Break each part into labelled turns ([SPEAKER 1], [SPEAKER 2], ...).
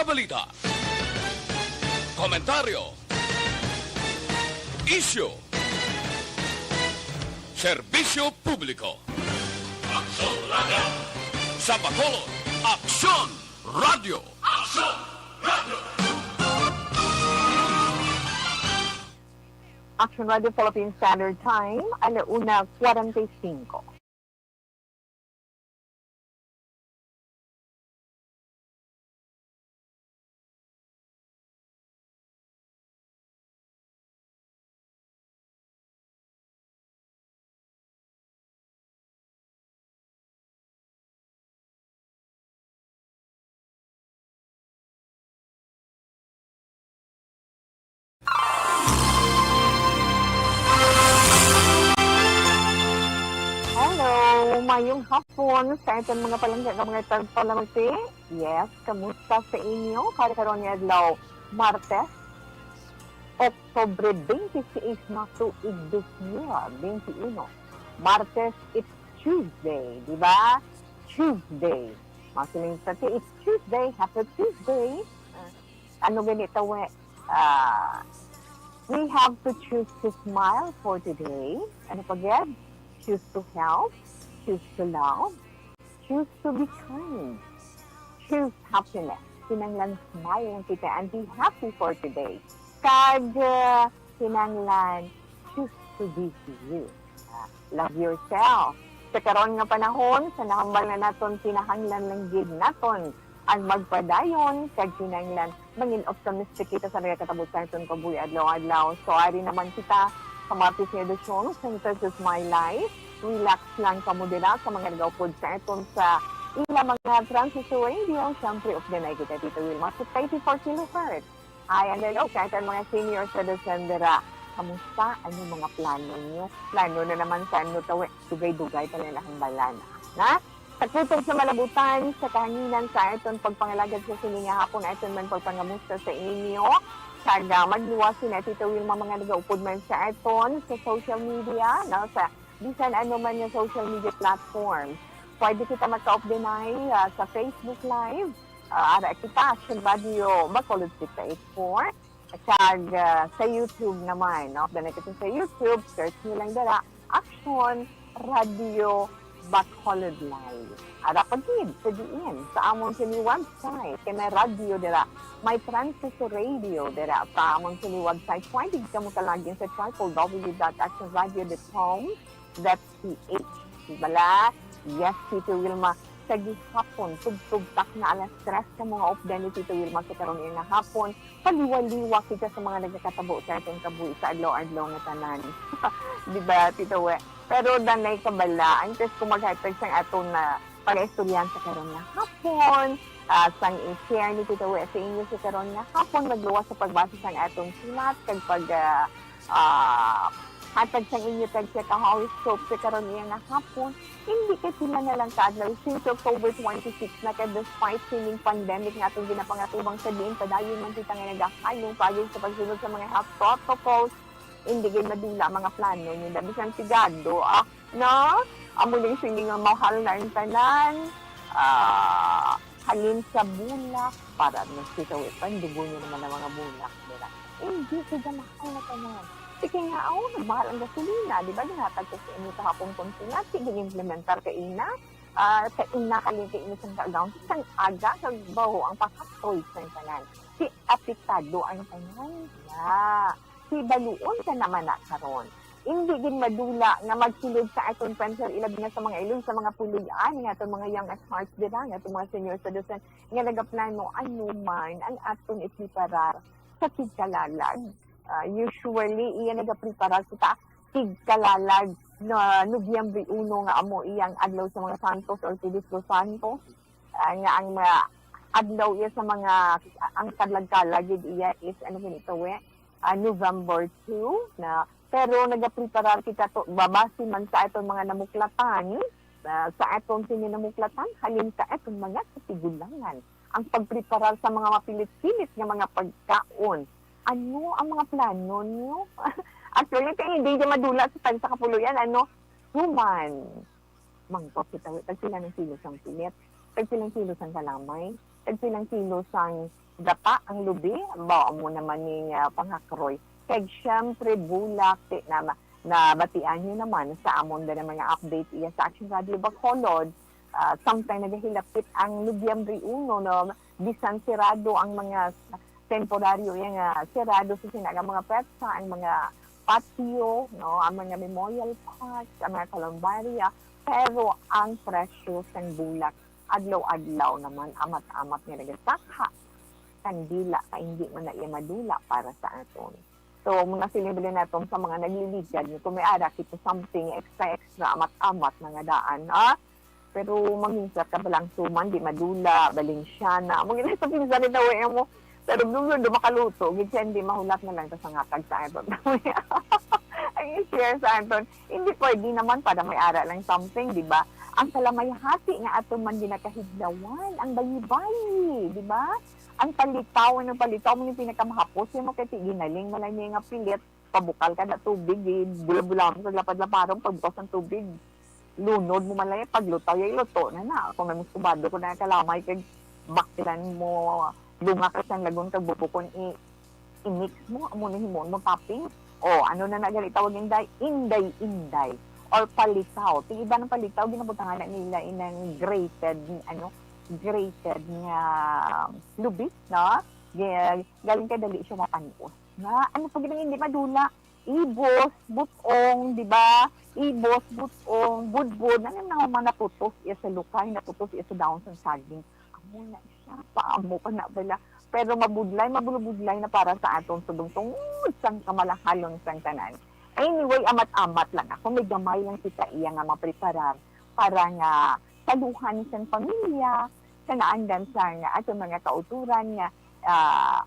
[SPEAKER 1] Pagbabalita. Komentaryo. Isyu. Serbisyo publiko. Aksyon Radio. Sa Bacolod, Aksyon Radio. Aksyon Radio.
[SPEAKER 2] Action Radio Philippine Standard Time, 1:45. Mayong hapon sa ating mga palangga ng mga tagpalamati. Yes, kamusta sa inyo? Karikaroon niya adlaw, Martes, Oktobre 26 na tuig 2021. Martes, it's Tuesday, di ba? Tuesday. Masiling pati, it's Tuesday. Happy Tuesday. Ano ganito, we have to choose to smile for today. Ano pa yan? Choose to help. Choose to love, choose to be kind, choose happiness. Kinanglan smile ang kita and be happy for today. Kag kinanglan choose to be you. Love yourself. Sa karon nga panahon, sa nakambal na naton, kinahanglan lang gid naton ang magpadayon kag kinanglan mangin optimistic kita sa nagkatabutan sa kabuhi adlaw-adlaw. So ari naman kita sa Martes nga edisyon, Center is My Life. Relax lang kamo dira sa mga nagaupod sa iton sa ilang mga transistor radio. Siyempre, of the night kita, Tito Wilma, sa 34 kHz. Ay, hello, kahit ang mga senior citizen dira. Kamusta? Ano mga plano niyo? Plano na naman sa ano tawi, dugay-dugay pa nila ang balana. Na? Sakutog sa malabutan, sa kahanginan sa iton, pagpangalagad sa sininga hapon, iton man pagpangamusta sa inyo. Saga, magluwasin na, Tito Wilma, mga nagaupod man sa iton, sa social media, no? Sa bisan ano man yung social media platform. Pwede kita magka-off-deny sa Facebook Live. Ara kita, Action Radio, Bacolod 684. At sa YouTube naman. Off-deny kita sa YouTube. Search nyo lang dala, Action Radio Bacolod Live. Ara pagkid, sa diin, sa amon sini website. Kaya may radio dala. May transistor radio dala. Sa amon sini website. Pwede ka mo kalagin sa www.actionradio.com. That's PH. Bala, yes, Tito Wilma. Sa gihapon, tugtugtak na alas 3 ka mga off-dan ni Tito Wilma sa karon nga hapon. Paliwaliwa kita sa mga nagkakatabo sa atong kabuhi sa adlaw-adlaw nga tanan. Di ba, Tito We? Pero danay ka bala, ang test kung maghatag sa aton na pag-estoryan sa karon nga hapon. Sang i-share ni Tito We sa inyo sa karon nga hapon. Magluwas sa pagbasa sa atong sulat, kag hatag sa inyo tag sa ka-horoscope sa karon nga hapon, hindi ka sila na lang kaadlaw since October 26 na ka despite sining pandemic nga itong ginapangatubang sa diin, padayon man kita nga nagakayong pagod sa pagsunod sa mga health protocols, hindi kayo madula mga plano nyo, dabisan sigado, no? Amo lang siling nga mahal na yung tanan, halin sa bulak, para nasitaw ipan, dugo nyo naman ang mga bulak, diba? Hindi sila mahal na tanan. Sige nga, mahal ang gasolina, di ba? Dinatag ko sa inyo kahapong konsulat, sige implementar ka ina, sa ina kalin ka ina sa kagaw, isang aga, kagbaho ang pakatoy sa tanan. Si apektado ang tanan, si baluon ka naman na karon. Hindi din madula nga magsilid sa aton penser ilab nga sa mga ilog, sa mga pulian, nga itong mga young at hearts dira, nga itong mga senior citizen, nga nagaplano, ano man, ang aton ipiparar sa tigkalalag. Usually, iyan nagaprepara sa tigkalalag na Nobyembre 1 nga amo iyang adlaw sa mga Santos or Tilis dos Santos. Nga ang adlaw iya sa mga, ang kadlag-kalag iya is, ano ganito November 2. Na, pero nagaprepara kita to, babasi man sa itong mga namuklatan, sa itong sininamuklatan, halin sa itong mga katigulangan. Ang pagprepara sa mga mapilit-pilit nga mga pagkaon. Ano ang mga plano nyo? Actually, hindi niya madula sa tag sa kapuluyan. Human. Mangkot kita. Tag sila ng kilos ang pilit. Tag sila ng kilos ang kalamay. kag silang kilos ang data ang lubi ba mo naman ning pangakroy kag syempre bulak na batian niyo naman sa amon da ng mga update iya sa Action Radio Bacolod. Sometime nagahilapit ang Lubyam Riuno no bisan sirado ang mga temporaryo yung sirado sa sinaga mga petsa ang mga patio no ang mga memorial parks ang mga kalumbaria pero ang presyo sang bulak adlaw-adlaw naman amat-amat nga nagasakha kandila ka hindi man na iya madula para sa aton. So, mga silibre natin sa mga nagliligad, kung may ara, kita something extra, amat-amat mga daan, Pero manginsat ka balang suman, di madula, balinsyana, mga ina sa pinsan rin away mo. Pero doon makaluto, gitsa hindi mahulat na lang sa ngatag sa aton. Ang i-share sa aton, hindi pwede naman para may ara lang something, di ba? Ang kalamayhati nga aton man ginakahidlawan, ang bayi-bayi, di ba? Ang palitaw mo yung pinakamahapos, yung mga ginaling mo lang yung pilit, pabukal ka na tubig, bula-bula mo sa lapad-laparong, pagbukas ng tubig, lunod mo malay, paglutaw, yung luto na. Kung may musubado ko na kalamay, kag baktilan mo, lunga ka siyang lagun, kag bupukon, i-mix mo, amo na himon mo, topping, ano na nagali tawag inday, or palitaw. Iba ng palitaw, ginabutangan na nila inang grated nga lubis, no? Galing ka dali siya mapanuos. Na, ano pag hindi madula? Ibos, butong, di ba? Ibos, butong, budbud, na mga natutos iya sa lukay, natutos iya sa daon sa saging. Amo na siya, paamo pa na bala. Pero mabulubudlay na para sa atong tungod sang kamalahalon sang tanan. Anyway, amat-amat lang ako. May gamay lang kita iya nga mapreparar para nga saluhan sa pamilya, sa naandan sa atong mga kauturan nga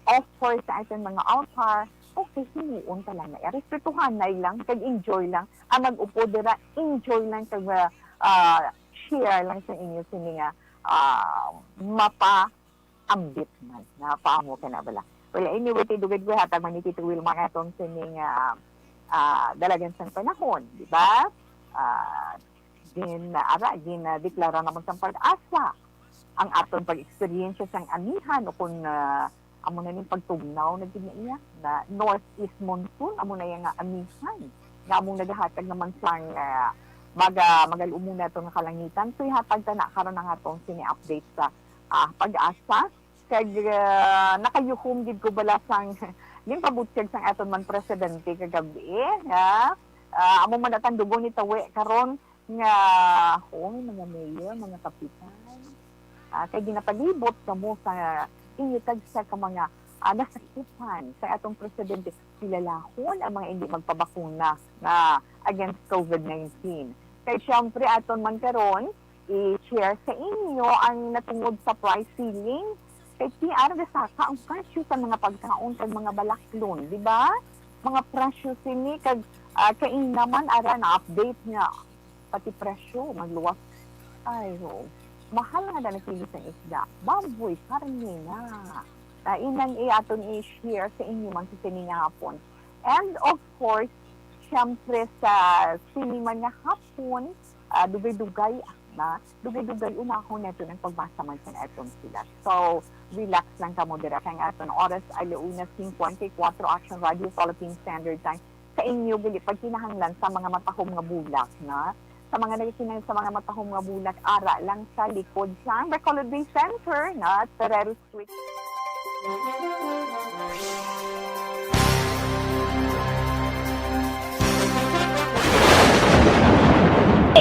[SPEAKER 2] offer sa atong mga altar, okay, hinuon ka lang na. Respetuhan na lang, kag-enjoy lang. Ang mag-upo dira, enjoy lang, kag-share lang sa inyo sa nga mapa-ambit man. Napaamo ka na bala. Well, anyway, tidugad ko hatag manitituwil mga atong sa dalagan sa panahon, di ba? Deklara naman sa pag-asa ang aton pag-experience sang amihan o kung amo na ning pagtugnaw na ginaiya na northeast monsoon amo na yung amihan nga among nagahatag naman sang magalumo na itong kalangitan. So ihatag ta na karon ang atong sini-update sa pag-asa kag nakayuhom gid ko bala sang din pabutyag sang aton man presidente kagabi amo man natandugon ni tawi karon nga mga mayor, mga kapitan. Kay ginapalibot ka mo sa inyutag sa mga nasakipan sa atong presidente. Silalahon ang mga hindi magpabakuna na against COVID-19. Kaya syempre aton man karon i-share sa inyo ang natungod sa price ceiling. Kay tiara gasaka ang presyo sa mga pagkaon kag mga balaklon, di ba? Mga presyo sini kag kain naman ara na update nga pati presyo magluwas. Mahal nga na kilos ng isda. Baboy, karne na. Inang aton i-share sa inyo man sa sininga hapon. And of course, syempre sa siniman nga hapon, dugay-dugay unahon nato ng pagbasa man sa aton sila. So, relax lang ka mo dira kang aton oras alauna 5:44 Action Radio Philippine Standard Time. Sa inyo gali pagkinahanglan sa mga matahom nga bulak na sa mga nagikinang sa mga matahong nga bulak ara lang sa likod sa Bacolod Bay Center na Terrero Street.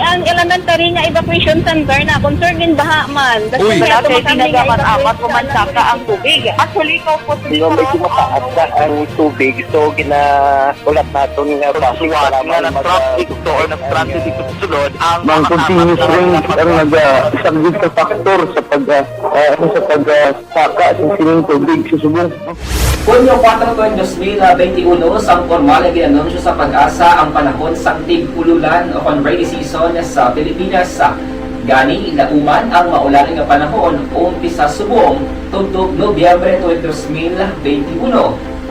[SPEAKER 3] Ang elementary nga evacuation center na concern din baha man.
[SPEAKER 1] Uy!
[SPEAKER 3] Kaya
[SPEAKER 2] Kaya tinagamat-amat
[SPEAKER 3] evacuation
[SPEAKER 2] kumansaka ang tubig. Actually, ikaw po sa
[SPEAKER 4] So, medyo mataas na ang tubig. So, ulat natin nga basic para
[SPEAKER 5] ng traffic to or ng traffic dito sa sulod ang
[SPEAKER 4] Mang continuous rain ang nag-isang sa faktor sa pagsaka sa sining tubig sa subong.
[SPEAKER 6] Hunyo 4, 2021, sang formal ay ginanunsyo sa pag-asa ang panahon sang tig-ululan o rainy season sa Pilipinas. Gani, lauman ang maulan nga panahon umpisa subong tuntog Nobyembre 2021.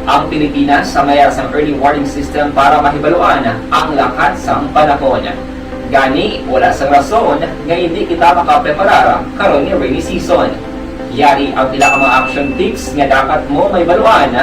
[SPEAKER 6] Ang Pilipinas sa mayroon sang early warning system para mahibaluan ang lakat sang panahon. Gani, wala sang rason nga hindi kita makapreparar karon ni rainy season. Yari ang pila ka mga action tips nga dapat mo may baluan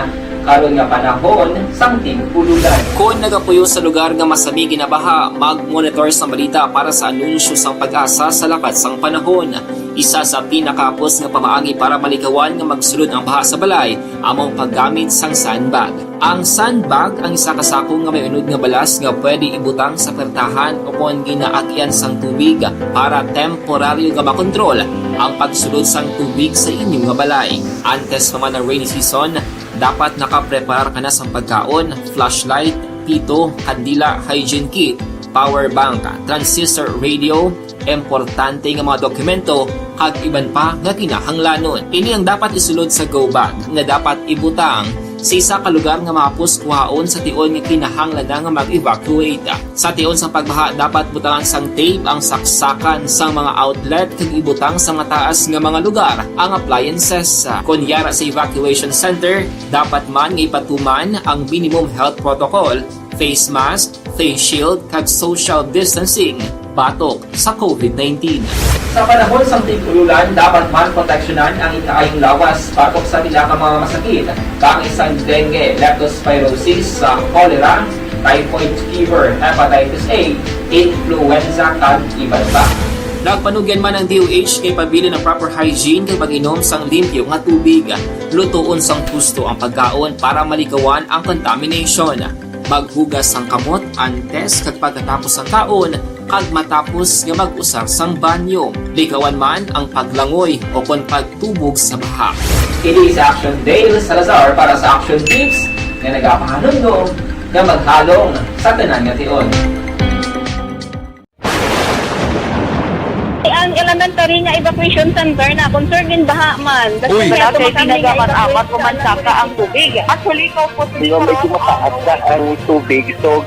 [SPEAKER 6] karon nga panahon sang tig-ululan. Kung nagapuyo sa lugar nga masabi ginabaha, mag-monitor sa balita para sa anunsyo sang pag-asa sa lakat sang panahon. Isa sa pinakapos nga pamaagi para malikawan nga magsulod ang baha sa balay, among paggamit sang sandbag. Ang sandbag ang isa ka sako nga may unod nga balas nga pwede ibutang sa pertahan upon ginaagyan sang tubig para temporaryo nga makontrol ang pagsulod sang tubig sa inyong nga balay. Antes pa man ang rainy season, dapat nakaprepare ka na sa pagkaon, flashlight, pito, kandila, hygiene kit, power bank, transistor radio, importante nga mga dokumento, kag iban pa nga kinahanglanon. Ini ang dapat isulod sa go bag nga dapat ibutang sa isa ka lugar nga mapus kuhaon sa tion nga kinahanglan nga mag-evacuate. Sa tion sa pagbaha, dapat butangan sang tape ang saksakan sa mga outlet kag ibutang sa mataas nga mga lugar ang appliances. Kunyara sa evacuation center, dapat man nga ipatuman ang minimum health protocol, face mask, face shield kag social distancing batok sa COVID-19. Sa panahon sa tig-ululan, dapat man proteksyonan ang ikaayong lawas batok sa nila ka mga masakit, kang isang dengue, leptospirosis, cholera, typhoid fever, hepatitis A, influenza, kag iban pa. Nagpanugyan man ang DOH kay pabili ng proper hygiene kay pag-inom sang limpyo nga tubig. Lutuon sang husto ang pagkaon para malikawan ang contamination. Maghugas sang kamot antes kag pagkatapos ang kaon kag matapos nga mag-usar sang banyo. Likawan man ang paglangoy o kon pagtubog sa baha. Kini sa Action Dale Salazar para sa Action Tips nga nagapahanundong nga maghalong sa tanan nga tion.
[SPEAKER 3] Ang elementary nga evacuation center na concern din baha man.
[SPEAKER 1] Uy!
[SPEAKER 3] Kaya
[SPEAKER 2] Kaya
[SPEAKER 3] tumakami nga
[SPEAKER 2] pinagaman-amat
[SPEAKER 3] evacuation
[SPEAKER 2] kumansaka ang tubig. Actually, ikaw po
[SPEAKER 4] Hindi mo medyo mataas na ang tubig. So,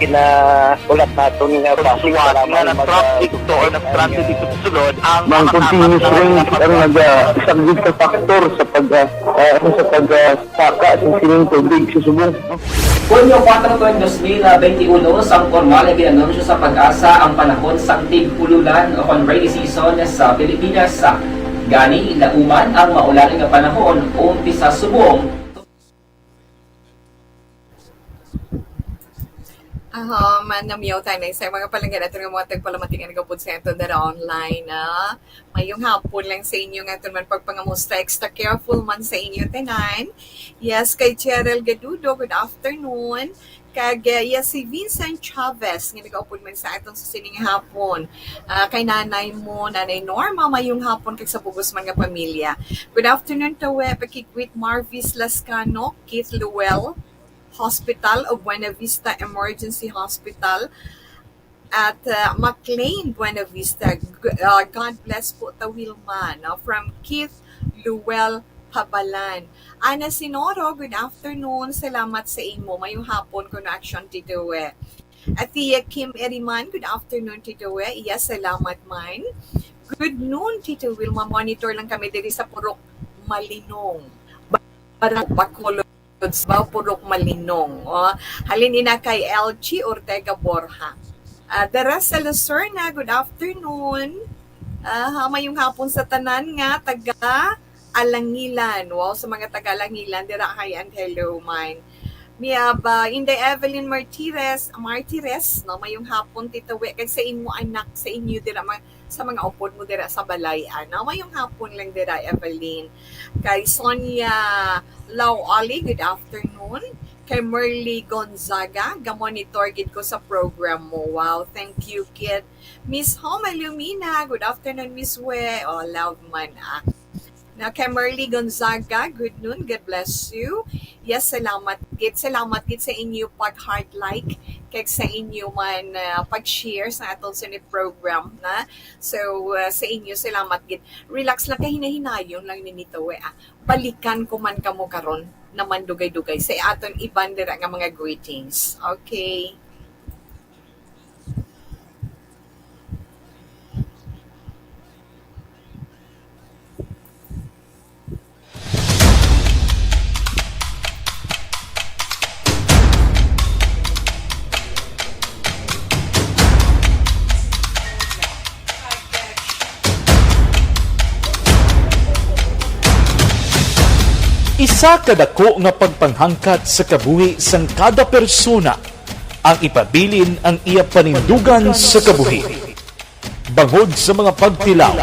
[SPEAKER 4] ulat natin nga
[SPEAKER 5] Pagsiwat nga ng traffic to or ng traffic dito sa sulod, ang
[SPEAKER 4] Mang continuous rain ang nag-isang ka factor sa pagsaka sa sining tubig sa subong.
[SPEAKER 6] Kunyo 4 2021, sang formal ay ginanunsyo sa pag-asa ang panahon sa tig-ululan o rainy season sa Pilipinas. Gani, lauman ang maulaling nga panahon umpisa subong.
[SPEAKER 7] Namiyaw tayo na isa mga palanggan natin ng mga tagpalamating ang gabod sa ito na online mayong hapon lang sa inyo nga ito man pagpangamusta extra careful man sa inyo tanan. Yes, kay Cheryl Gadudo, good afternoon. Kag yes, si Vincent Chavez nga nag-upod man sa atong susining hapon. Kay nanay mo, nanay Norma, mayong hapon kay sa bugos man nga pamilya. Good afternoon to pakikwit Marvis Lascano, Keith Luel Hospital o Buena Vista Emergency Hospital at McLean Buena Vista. God bless po ta Wilma from Keith Luel Habalan. Ana Sinoro, good afternoon. Salamat sa imo. Mayong hapon connection Tito We. At Tia Kim Eriman, good afternoon Tito We. Yes, salamat man. Good noon Tito Wilma. Monitor lang kami diri sa Purok Malinong. Bacolod sa Purok Malinong. Halin ina kay LG Ortega Borja. Dara Salazarna, good afternoon. Mayong hapon sa tanan nga taga Alangilan. Wow, sa mga taga Alangilan, dira kay and hello mine. Miyaba, Inday Evelyn Martires, no, mayong hapon Tito We, kay sa inyo anak, sa inyo dira sa mga upod mo dira sa balayan. Mayong hapon lang dira Evelyn. Kay Sonia Lau-Ali, good afternoon. Kay Merly Gonzaga, gamonitor gid ko sa program mo. Wow, thank you kid. Miss Homa Lumina, good afternoon Miss We. Oh, love man Now, kay Merly Gonzaga, good noon, God bless you. Yes, salamat gid sa inyo pag-heart like, kay sa inyo man pag-share sa atong sunod program na. So, sa inyo, salamat gid. Relax lang, kahina-hinayon lang ninito we. Balikan ko man kamo karon naman dugay-dugay sa aton iban dira nga mga greetings. Okay.
[SPEAKER 8] Sa kadako nga pagpanghangkat sa kabuhi sang kada persona, ang ipabilin ang iya panindugan sa kabuhi. Bangod sa mga pagtilaw,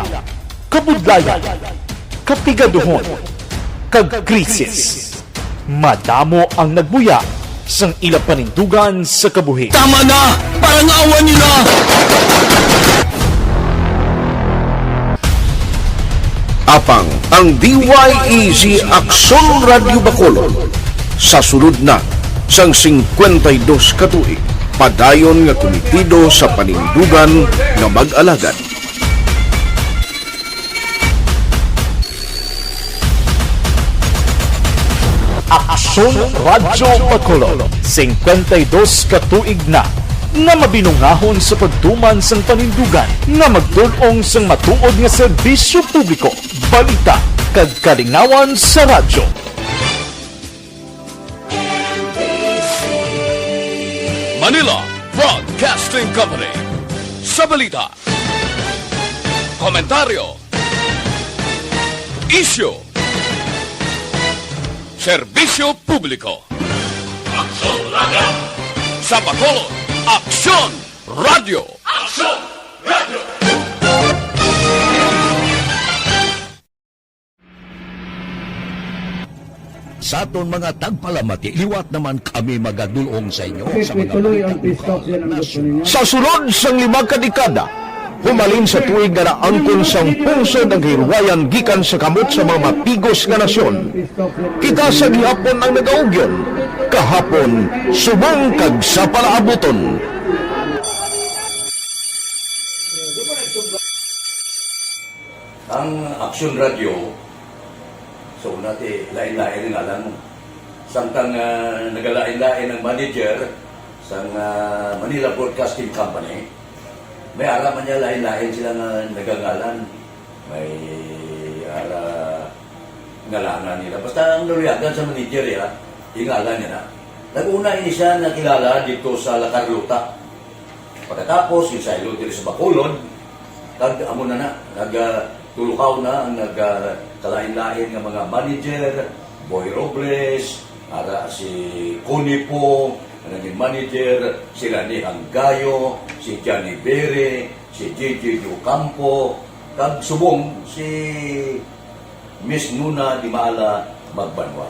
[SPEAKER 8] kabudlayan, kapigaduhon, kagkrisis, madamo ang nagbuya sang ila panindugan sa kabuhi.
[SPEAKER 1] Tama na! Parang awa nila!
[SPEAKER 9] Apang ang DYEZ Aksyon Radio Bacolod sa sulod na sang 52 katuig padayon nga komitido sa panindugan nga mag-alagad.
[SPEAKER 8] Aksyon Radio Bacolod, 52 katuig na nga mabinungahon sa pagtuman sang panindugan nga magdulong sang matuod nga serbisyo publiko, balita kag kalingawan sa radyo.
[SPEAKER 1] Manila Broadcasting Company. Sa balita, komentaryo, issue, serbisyo publiko. Aksyon Radio! Sa Bacolod, Aksyon Radio! Aksyon Radio!
[SPEAKER 10] Sa aton mga tagpalamati, liwat naman kami magadulong sa inyo sa mga
[SPEAKER 9] Sa sulod sang 5 kadekada, humalin sa tuig nga naangkon sang pungsod ang hirwayan gikan sa kamot sa mga mapigos nga nasyon. Kita sa gihapon ang nagaugyon, kahapon subong kag sa palaabuton.
[SPEAKER 10] ang Aksyon Radio. So nati lain-lain ang alam mo. Samtang nagalain-lain ang manager sa Manila Broadcasting Company, may alaman niya lain-lain sila nga nagangalan. May ngalanan nila. Basta ang naluyagan sa manager ya, ingalan niya na. Nag-una ini siya nakilala dito sa La Carlota. Pagkatapos, yung sa ilo dito sa Bacolod, amo na nagtulukaw na ang nagkalain-lain ng mga manager, Boy Robles, si Connie po, naging manager, sila ni Anggayo, si Johnny Bere, si JJ Ocampo, kag subong si Miss Nuna Di Maala Magbanwa.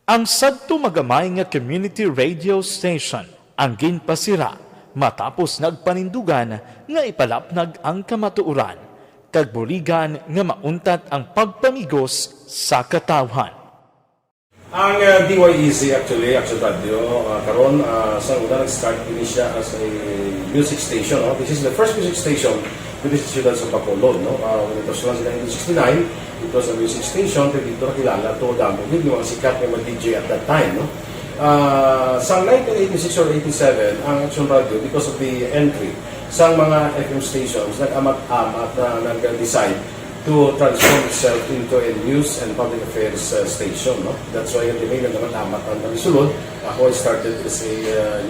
[SPEAKER 8] Ang sadto magamay nga community radio station ang ginpasira matapos nagpanindugan nga ipalapnag ang kamatuuran kag buligan nga mauntat ang pagpamigos sa katawhan.
[SPEAKER 11] Ang DYEZ actually, Aksyon Radio, karon sa una nag-start din siya as a music station. No? This is the first music station with this ciudad sa Bacolod. No? When it was launched in 1969, it was a music station, pero dito nakilala to damo yung mga sikat na DJ at that time. No? Sa 1986 or 87, ang Aksyon Radio, because of the entry sa mga FM stations, nag-amat-amat na nag-decide to transform itself into a news and public affairs station. No? That's why hindi may naman-amat ang nalisulod. Ako I started as a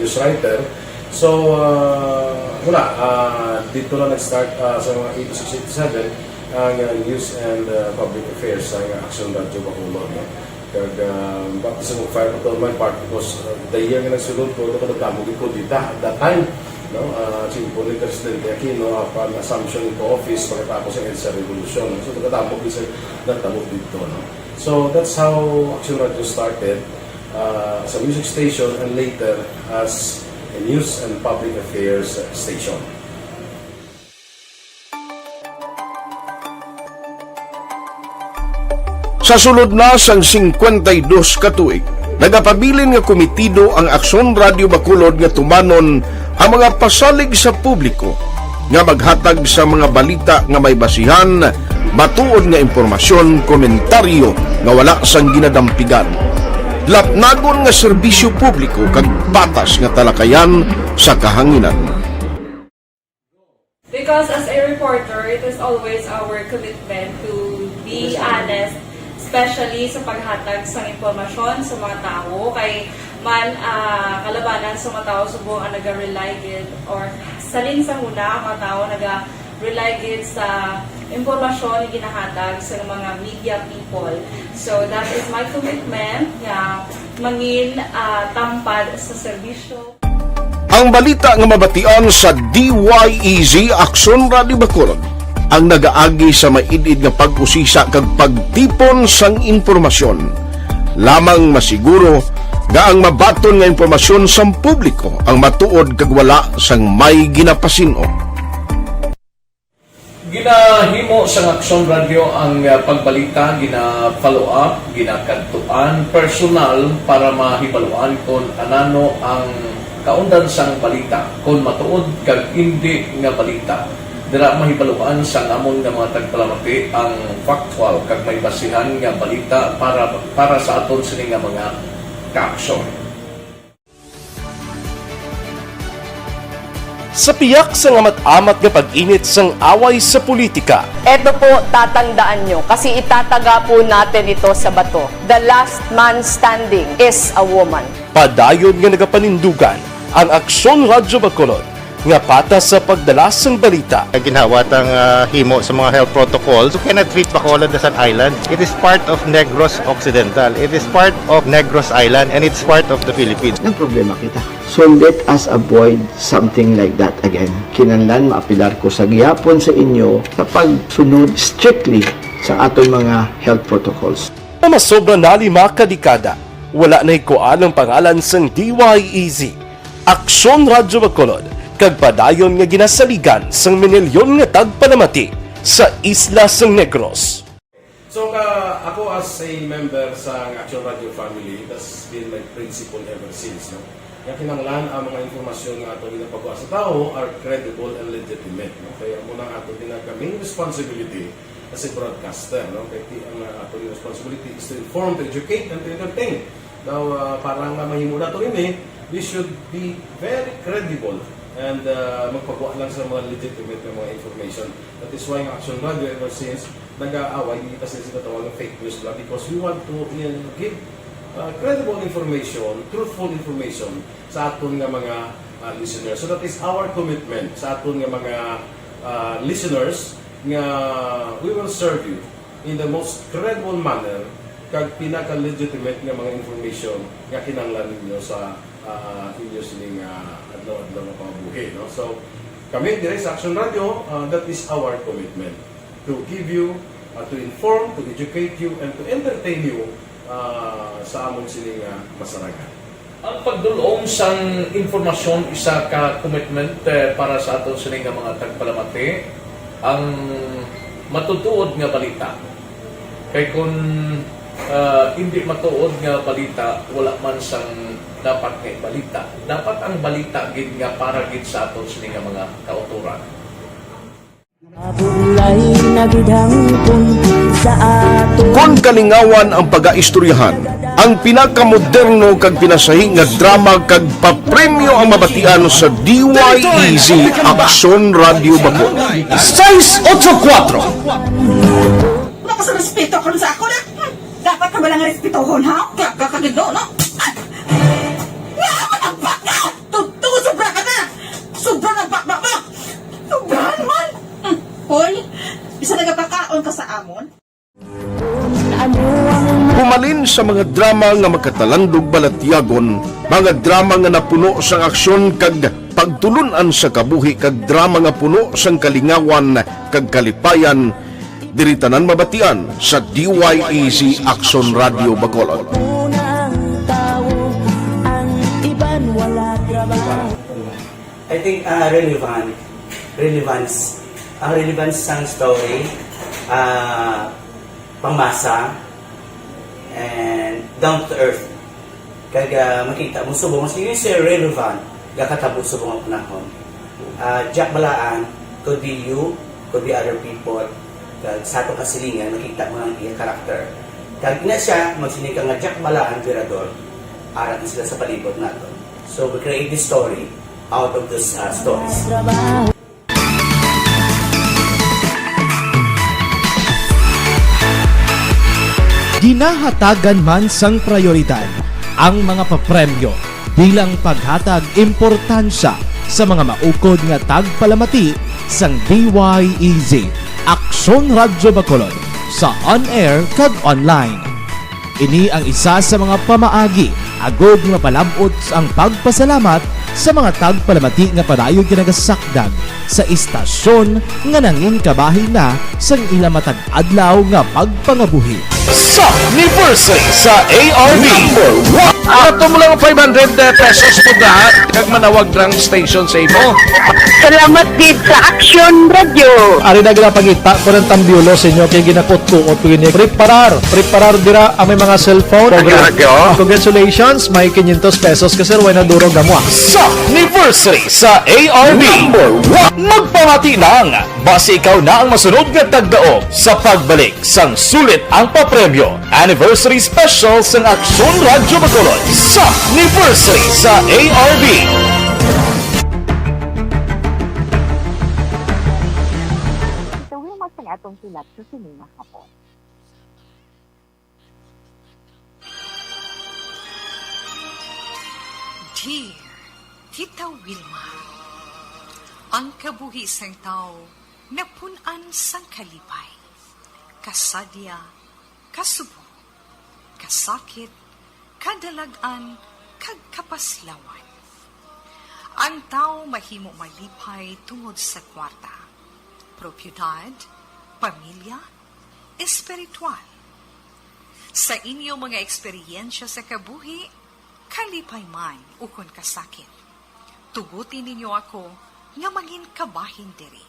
[SPEAKER 11] news writer. So, dito na nag-start sa mga 86-87 ang news and public affairs ang Aksyon Radio Bacolod. No? Kag baptism of fire to my part because the year nga nagsulod ko, nakadamugin ko dito at that time. No, simple ni Presidente Aquino upon assumption into office pagkatapos ng EDSA Revolution. So, nakadamog dito. No? So, that's how Aksyon Radio started as a music station and later as a news and public affairs station.
[SPEAKER 9] Sa sulod na sang 52 katuig, nagapabilin nga komitido ang Aksyon Radio Bacolod nga tumanon ang mga pasalig sa publiko nga maghatag sa mga balita nga may basihan, matuod nga impormasyon, komentaryo nga wala sang ginadampigan. Lapnagon nga serbisyo publiko kag batas nga talakayan sa kahanginan.
[SPEAKER 12] Because as a reporter, it is always our commitment to be honest, especially sa paghatag sa impormasyon sa mga tao kay man kalabanan sa mga tao subong ang naga-rely gid or salin sa huna ang mga tao naga-rely gid sa impormasyon yung ginahatag sa mga media people. So that is my commitment nga mangin tampad sa serbisyo.
[SPEAKER 9] Ang balita nga mabatian sa DYEZ Aksyon Radio Bacolod ang nagaagi sa maidid nga pag-usisa kag pagtipon sang impormasyon. Lamang masiguro nga ang mabaton nga impormasyon sa publiko ang matuod kag wala sang may ginapasino.
[SPEAKER 8] Ginahimo sa Aksyon Radio ang pagbalita, gina-follow up, ginakantuan personal para mahibaluan kung anano ang kaundan sang balita, kung matuod kag hindi nga balita. Dira mahibaluan sang amon nga mga tagpalamati ang factual kag may basihan nga balita para sa aton sini nga mga kaaksyon. Sa piyak sa amat-amat nga pag-init sang away sa politika.
[SPEAKER 13] Ito po, tatandaan nyo, kasi itataga po natin ito sa bato. The last man standing is a woman.
[SPEAKER 8] Padayon nga nagapanindugan ang Aksyon Radyo Bacolod nga patas sa pagdalas ng balita.
[SPEAKER 14] Ginhawat ang himo sa mga health protocols. You cannot treat Bacolod as an island. It is part of Negros Occidental. It is part of Negros Island and it's part of the Philippines.
[SPEAKER 15] Ang problema kita. So let us avoid something like that again. Kinahanglan maapilar ko sa gihapon sa inyo sa pagsunod strictly sa aton mga health protocols.
[SPEAKER 8] Masobra na 5 kadekada, wala na ikuan ang pangalan sang DYEZ, Aksyon Radyo Bacolod, kag padayon nga ginasaligan sang minilyon nga tagpanamati sa isla sang Negros.
[SPEAKER 11] So ako as a member sa Action Radio family, that's been my principle ever since. No? Kaya kinanglan ang mga informasyon nga ato ginapagawa sa tao are credible and legitimate. No? Kaya muna ato ginagawing responsibility as a broadcaster. No? Kaya ang ato responsibility is to inform, to educate, and to entertain. Now, parang mahimula ito rin we should be very credible and magpagawa lang sa mga legitimate na mga information. That is why ang Action Radio ever since nag-aaway kasi sila tawag ng fake news lang because we want to give credible information, truthful information sa aton nga mga listeners. So that is our commitment sa aton nga mga listeners nga we will serve you in the most credible manner kag pinaka-legitimate nga mga information nga kinahanglan ninyo sa inyo sining adlaw-adlaw nga pamumuhay. No? So, kami dire sa Action Radio, that is our commitment to give you, to inform, to educate you, and to entertain you sa among sining masarangan.
[SPEAKER 8] Ang pagdulong sang informasyon isa ka commitment para sa aton sining mga tagpalamati ang matutuod nga balita. Kay kung hindi matuod nga balita, wala man sang dapat nga balita. Dapat ang balita gid nga para gid sa aton sining mga kauturan.
[SPEAKER 9] Kung kalingawan ang pag-aistoryahan, ang pinakamoderno kag pinasahi nga drama kag papremyo ang mabatian sa DYEZ Aksyon Radio Bacolod. 684
[SPEAKER 16] Wala ka sa respeto ka sa ako na. Dapat ka ba lang respetohon, ha? Kakagino, no? Yaman ang baka! Tutugo sobra ka na! Sobra ng baka mo! Sobrahan man! Hoy, isa nagapakaon ka sa amon?
[SPEAKER 9] Pumalin sa mga drama nga magkatalandog balatyagon, mga drama nga napuno sang aksyon kag pagtulunan sa kabuhi kag drama nga puno sang kalingawan kag kalipayan, diritanan mabatian sa DYEZ Aksyon Radio Bacolod.
[SPEAKER 17] I think relevance sang story, pangmasa, and down to earth. Kaya makita mo subong, mas yun siya relevant, kakatabo subong ang panahon. Jack Balaan, could be you, could be other people, sa itong kasilingan, makita mo ang iyang karakter. Kaya ina siya, magsinika nga Jack Balaan, Virador, arat na sila sa palibot natin. So we create this story out of these stories.
[SPEAKER 18] Ginahatagan man sang prioridad ang mga papremyo bilang paghatag importansya sa mga maukod nga tagpalamati sang DYEZ Aksyon Radyo Bacolod sa on-air kag online. Ini ang isa sa mga pamaagi agod nga mapalabot ang pagpasalamat sa mga tagpalamati nga padayon kinagasakdag sa istasyon nga nangin kabahin na sang ilang matag adlaw nga pagpangabuhi.
[SPEAKER 8] Sa anniversary sa ARB
[SPEAKER 9] Ato mo lang 500 pesos po lahat kag manawag drang station sa imo.
[SPEAKER 19] Salamat gid sa Aksyon Radio.
[SPEAKER 20] Ari na ginapangita ko ng tambiulo sa inyo kay ginakot-kuot ko ini. Preparar dira ang may mga cellphone. Congratulations, may 500 pesos kasi way na durog na mo.
[SPEAKER 8] Sa anniversary sa ARB magpamati lang base ikaw na ang masunod nga tagdaog sa pagbalik sang sulit ang papremyo. Anniversary special sang Aksyon Radyo Bacolod sa anniversary sa ARB.
[SPEAKER 2] Ito yung mas ang atong silat sa sinima hapon.
[SPEAKER 7] Dear Tita Wilma, ang kabuhi sang tao napunan sang kalipay, kasadya, kasubo, kasakit, kadalagan, kag kapaslawan. Ang tao mahimo malipay tungod sa kwarta, propiedad, pamilya, espiritual. Sa inyo mga eksperyensya sa kabuhi, kalipay man ukon kasakit. Tugutin ninyo ako nga maging kabahin diri.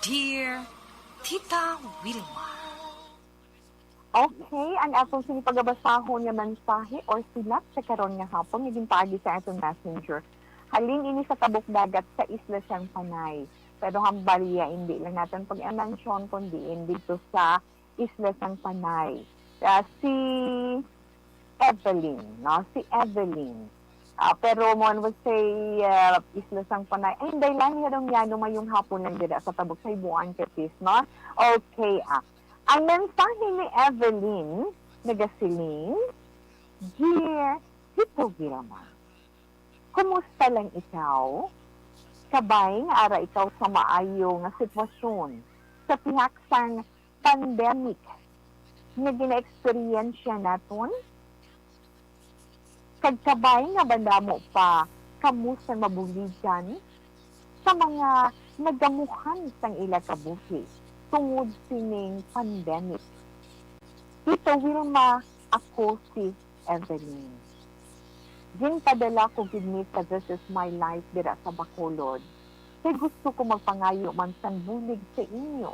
[SPEAKER 7] Dear Tita Wilma.
[SPEAKER 2] Okay, ang atong sinipagabasahon nga mensahe or silat sa karon nga hapon naging paagi sa atong messenger. Halin ini sa tabok dagat sa Isla Sang Panay. Pero hambaliya hindi lang natin pag-mention kundi dito sa Isla Sang Panay. Si Evelyn, no? Si Evelyn. Pero mo would say Isla Sang Panay. Ay, hindi lang hirong yan mayong hapon lang dira sa tabok sa Ibuan Katis, no? Okay, ang mensahe ni Evelyn, nagasiling, Dear Tito Vilma, kumusta lang ikaw? Kabay nga ara ikaw sa maayo nga sitwasyon sa tihak sang pandemic nga gina-experiensya naton? Kagkabay nga banda mo pa kamusta mabuligan sa mga nagamuhan sang ila kabuhi tungod sining pandemic. Tito Wilma, ako si Evelyn. Ginpadala ko gini sa This Is My Life dira sa Bacolod. Kaya gusto ko magpangayo man sang bulig sa inyo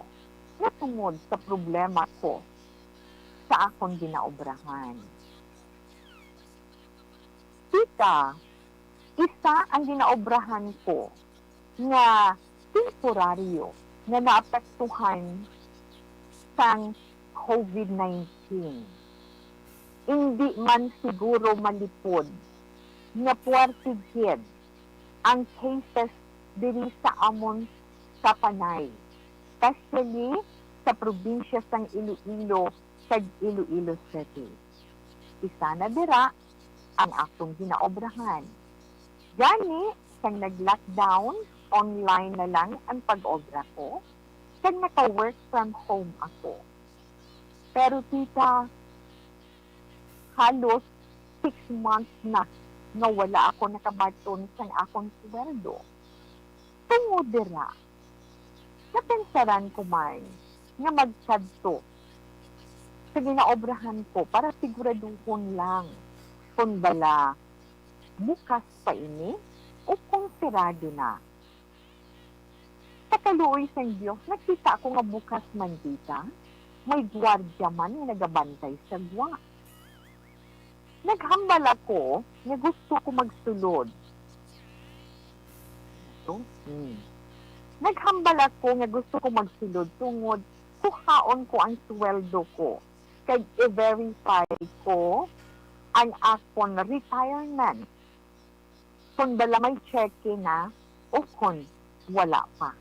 [SPEAKER 2] na tungod sa problema ko sa akong ginaobrahan. Tita, isa ang ginaobrahan ko nga temporaryo na naapektuhan sang COVID-19. Hindi man siguro malipod nga puwartigid ang cases diri sa amon sa Panay, especially sa probinsya sang Iloilo kag Iloilo City. Isa na dira ang akong ginaobrahan. Gani, sang nag-lockdown, online na lang ang pag-obra ko, kag naka-work from home ako. Pero tita, halos 6 months na wala ako nakabaton sang akong sweldo. Tungod dira, napensaran ko man nga magsadto sa ginaobrahan ko para siguraduhon lang kung bala bukas pa ini o kung sirado na. Sa kaluoy sang Diyos, nakita ako nga bukas man dita, may gwardiya man nga nagabantay sa gwa. Naghambal ako nga gusto ko magsulod. Naghambal ako nga gusto ko magsulod tungod kuhaon ko ang sweldo ko. Kaya i-verify ko ang akong retirement. Kung bala may cheque na o kung wala pa.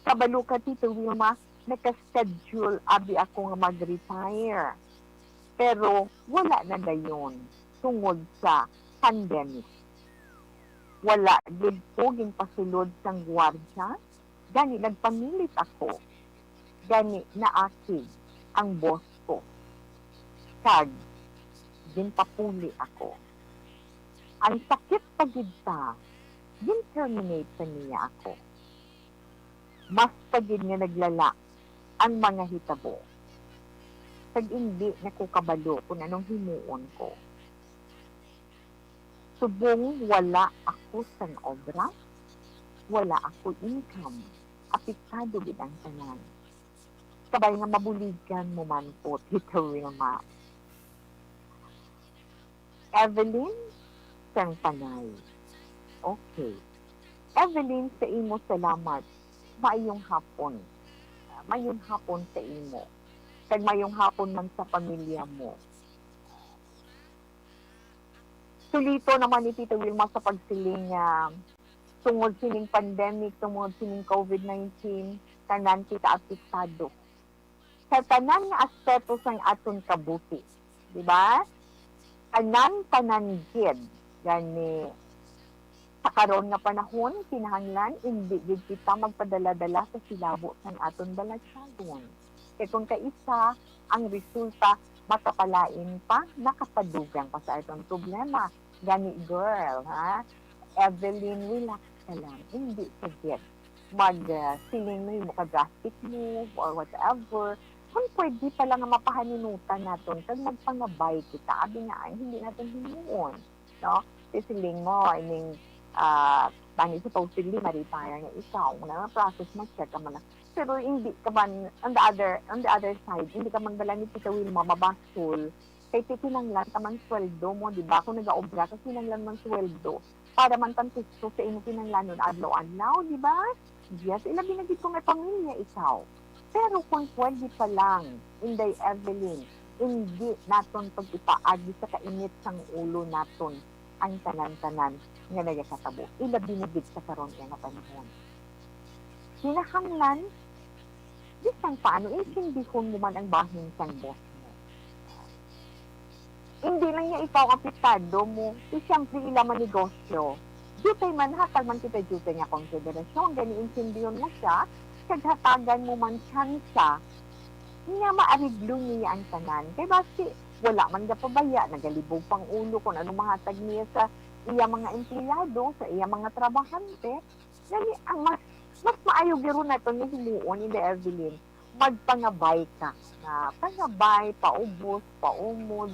[SPEAKER 2] Kabalo ka, Tito Wilma, nakaschedule abi ako nga mag-retire. Pero wala na dayon tungod sa pandemic. Wala gid ko ginpasulod sang gwardya, Gani, nagpamilit ako. Gani, naakig ang boss ko. Kag, ginpapuli ako. Ang sakit pagid sa, gin-terminate sa niya ako. Mas pagid nga naglala ang mga hitabo. Kag hindi nakukabalo kung anong himuon ko. Subong wala ako sa obra, wala ako income, apektado gid ang tanan. Kabay nga mabuligan mo man po, Tita Wilma. Evelyn, sang panay. Okay. Evelyn, sa imo salamat. Mayong hapon. Mayong hapon sa imo. Kag mayong hapon man sa pamilya mo. Sulito naman ni Tita Wilma sa pagsiling tungod sining pandemic, tungod sining COVID-19, tanan kita apektado. Sa tanan nga aspeto sang aton kabuti. Diba? Tanan gid gani sa karon nga panahon kinahanglan hindi gid kita magpadala-dala sa silabo sang aton balasyagon. Kaya kung kaisa ang resulta makapalain pa, nakapadugang pa sa aton problema. Gani girl, ha? Evelyn, relax ka lang. Hindi sagit mag-siling mo ka-drastic move or whatever. Kung pwede pa lang mapahaninutan natin, kag magpangabay kita, abi nga, hindi natin hinuon. No? Sisiling mo, I mean, bani supposedly, ma-retire nga ikaw. Na process mo, check ka man. Pero hindi ka man, on the other side, hindi ka man dala ni Tita Wilma, mabasol. Kay tinanglan ka man sweldo mo, di ba? Kung nag-aobra ka, tinanglan man sweldo. Para man tantisto sa imo tinanglan nun, adlaw-adlaw, di ba? Yes, ilabi na dito nga pamilya ikaw. Pero kung pwede pa lang, Inday Evelyn, hindi naton pag-ipaagi sa kainit sang ulo naton ang tanan-tanan nga nagkatabo. Ilabi na dito sa karon nga panahon. Kinahanglan, disang paano, insindihon mo man ang bahin sang boss mo. Hindi lang niya ikaw apektado mo, siyempre ilaman negosyo. Dutay man, hatag man kita dutay nga konsiderasyon, gani insindihon mo siya, kaghatagan mo man siya nga maariglo niya ang tanan. Kaya basi, wala man ka pabaya, nagalibog pang ulo kung ano mga tag niya sa iya mga empleyado, sa iya mga trabahante. Gani, ang mas maayo giro na ito ni himuon ni Evelyn, magpangabay ka. Pangabay, paubos, paumod,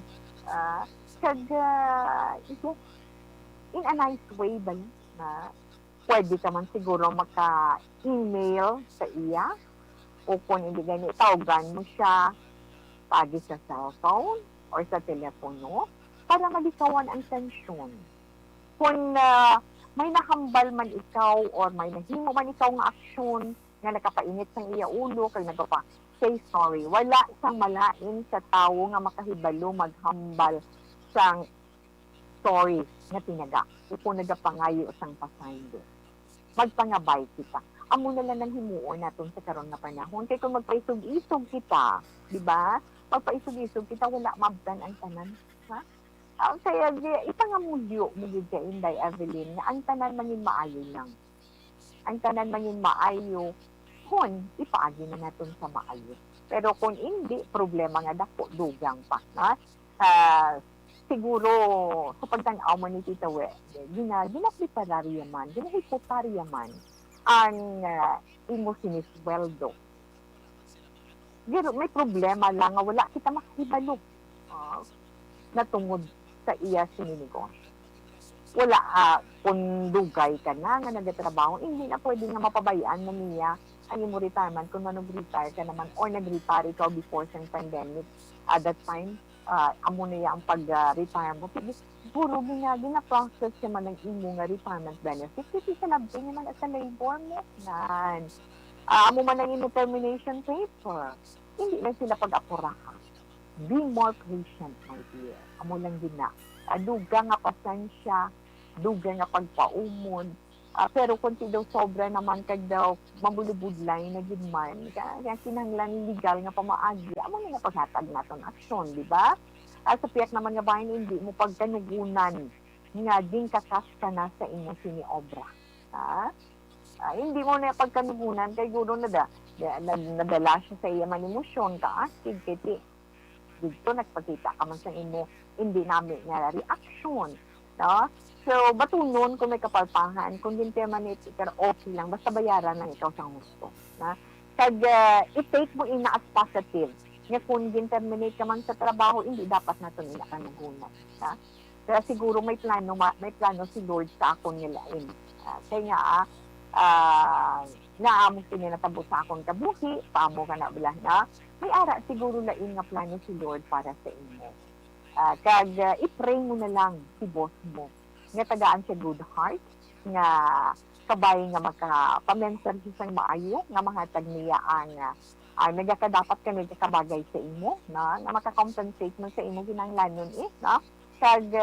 [SPEAKER 2] in a nice way ba na pwede ka man siguro maka-email sa iya o kung hindi ganito, tawagan mo siya pagi sa cellphone or sa telepono para malikawan ang tensyon. Kung may nakambal man ikaw or may nahimo man ikaw nga aksyon nga nakapainit sa iya ulo kag nagpa say sorry. Wala sang malain sa tawo nga makahibalo maghambal sang sorry nga tinaga. Kung nagapangayo sang pasaylo. Magpangabay kita. Amo na lang ng himuon natin sa karon nga panahon. Kaya kung magpaisog-isog kita, di ba? Magpaisog-isog kita, wala mabdan ang tanan. Ha? Kaya ipangamulyo mo gid kay Inday Evelyn nga ang tanan mangin maayo lang. Ang tanan mangin maayo, kung ipaagi na natin sa maayo. Pero kung hindi, problema nga dako, dugang pa. Ha? Siguro, sa pagtanaw mo ni Tita We, ginaprepararya man, ginahikotarya man, ang imo sinisweldo. May problema lang nga wala kita makahibalo na tungod sa iya sininegosyo. Wala, kung dugay ka na nga nagatrabaho, hindi na pwede nga mapabayaan na niya ang imo retirement kung nag-retire ka naman or nag-retire ikaw before sa pandemic. At that time, amo niya ang pag-retire mo. Puro gina-process siya man ng imo nga retirement benefit. Kasi sa labing naman at sa labor mo. Amo man ang imo termination paper. Hindi lang sila pag-apurahan. Be more patient, my dear. Amo lang gina. Duga nga pasensya, duga nga pagpaumod. Pero kung daw sobra naman kag daw mabulubudlay na gidman, kaya kinahanglan legal nga pamaagi, amo nga paghatag naton aksyon, di ba? Sa piyak naman nga bahin, hindi mo pagkanugunan nga din kakas ka na sa imo siniobra. Hindi mo na pagkanugunan kay guro nadala siya sa iya man emosyon ka kiti dito nagpakita ka man sa imo hindi namin nga reaction, no? So batunon kung may kapalpahan kung hindi man ikar okay lang basta bayaran lang ikaw sa gusto, na kag i-take mo ina as positive nga kung gin-terminate ka man sa trabaho hindi dapat nato nila ka nagunat, ha? Kaya siguro may plano si Lord sa akong nilain. Kaya nga naamong sininatabo sa akong kabuhi, paamo ka na bala na, may ara siguro lain nga plano si Lord para sa inyo. Kag i-pray mo na lang si boss mo, nga tagaan siya good heart, nga kabay nga magka-pamensan siya sa maayo, nga mahatag niya ang nagkadapat ka nagkakabagay sa imo, na makakompensate mo sa imo ginanglanon na? Kag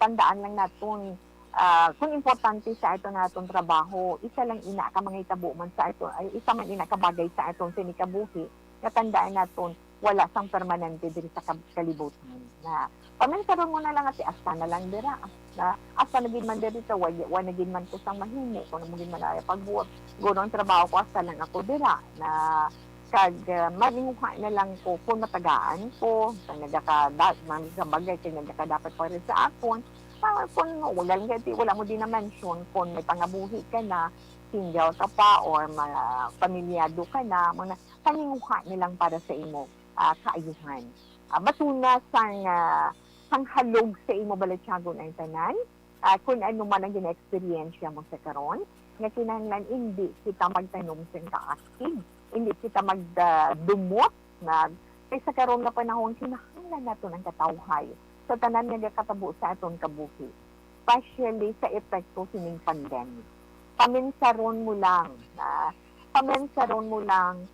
[SPEAKER 2] tandaan lang naton kung importante sa ito naton trabaho, isa lang ina ka mga itabo man sa ito, ay isa man ina kabagay sa itong sinikabuhi, natandaan naton wala sang permanente diri sa kalibutan. Na paminsaron mo na lang ati asta na lang dira. Na asta na gid man diri ta wa na gid man ko sang mahimo kung mo gid man ay pagbuot. Guro ang trabaho ko asta lang ako dira na kag malinguha na lang ko kung matagaan ko kung nagkabagay kung nagkadapat pa rin sa akon kung wala mo din na mention kung may pangabuhi ka na single ka pa or pamilyado ka na paninguha na lang para sa imo kaayuhan batuna sang halog sa imo balatyagon ang tanan kung ano man ang gina-experiensya mo sa karon nga kinahanglan hindi kita magtanom sa kaaktig hindi kita magdumot na kaysa karon nga panahon kinahanglan nato ng katawhay sa tanan nga katabo sa aton kabuhi, especially sa epekto sining pandemic. Paminsaron mo lang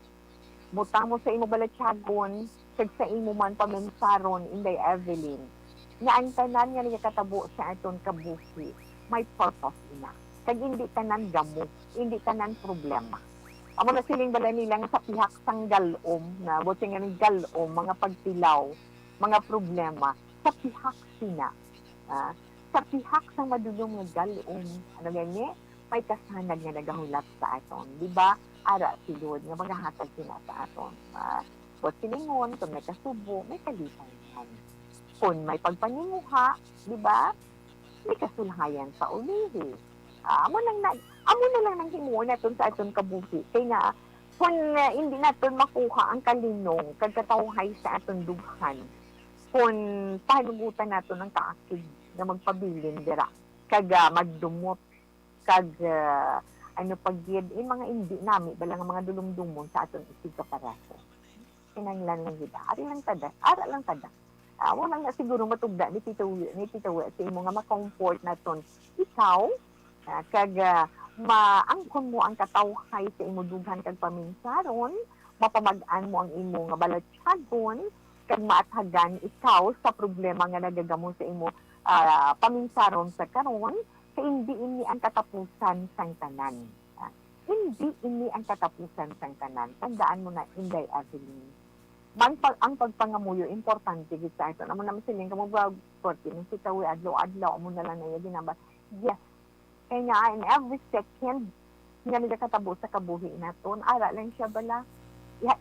[SPEAKER 2] butang mo sa imo balatyagon kag sa imo man paminsaron Inday Evelyn nga ang tanan nga nagkatabo sa aton kabuhi may purpose ina kag hindi tanan gamo, hindi tanan problema. Amo na siling bala nilang sa pihak sang galom na buti nga ng galom, mga pagtilaw, mga problema, sa pihak sina. Sa pihak sang madulong nga galom, ano ganyan, may kasanag nga nagahulat sa aton. Di ba? Ara si Lord nga maghahatag sina sa aton. Buti silingon, kung may kasubo, may kalitan yan. Kung may pagpaninguha, di ba? May kasulhayan sa ulihi. Amo na lang nang himuon natin sa aton kabuhi. Kaya nga, kung hindi natin makuha ang kalinong, kagkatawhay sa aton dughan, kung panugutan natin ng kaakig na magpabilin dira, kag magdumot, kag pagyed, mga hindi nami, balang mga dulong-dumon sa aton isig kaparaso. Kinanglan lang gida. Ara lang tada. Walang nga siguro matugda ni Tito sa imo nga ma-comfort naton. Ikaw, kag maangkon mo ang katawhay sa imo dughan kag paminsaron, mapamag-an mo ang imo nga balatyagon, kag maathagan ikaw sa problema nga nagagamo sa imo paminsaron sa karon, kay hindi ini ang katapusan sang tanan. Hindi ini ang katapusan sang tanan. Tandaan mo na, Inday Evelyn. Ang pagpangamuyo, importante gid sa ito. Amo naman siling kamo ba, porque nung sitawi adlaw-adlaw mo na lang na yun ginaba. Yes. Kaya nga, in every second, nga nagkatabo sa kabuhi naton, ara lang siya bala,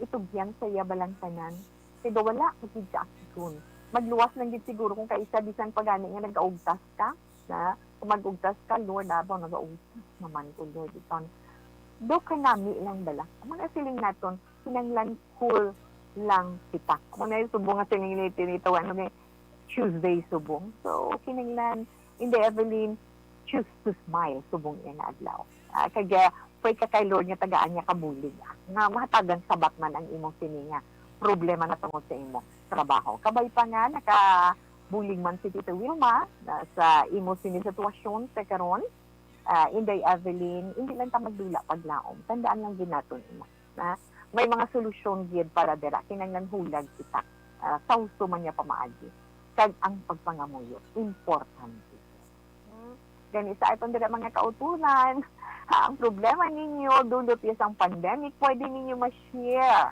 [SPEAKER 2] itugyan sa iya balang tanan. Kaya wala, magigid sa aksyon. Magluwas lang gid siguro kung kaisa bisan pagani nga nag-augtas ka, na kung mag-ugtas ka, Lord, abang nag-augtas naman ko, Lord. Do ka nami lang bala. Mga siling naton, kinanglan cool lang kita. Mga subong nga siling nito, Tuesday subong. So, kinanglan, Inday Evelyn, choose to smile subong iya nga adlaw. Kaya pray ka kay Lord nga tagaan niya kabulig. Nga mahatagan sa batman ang imong sininga problema na tungod sa imong trabaho. Kabay pa nga nakabulig man si Tito Wilma sa imong sinisituasyon sa karon. Inday Evelyn, hindi lang ta magdula paglaom. Tandaan lang din naton na may mga solusyon gid para dira kinanglan hulag kita. Sauso man niya pamaagi. Kag ang pagpangamuyo importante. Gani sa itong dira mga kautunan, ang problema ninyo, dulot ang pandemic, pwede ninyo ma-share.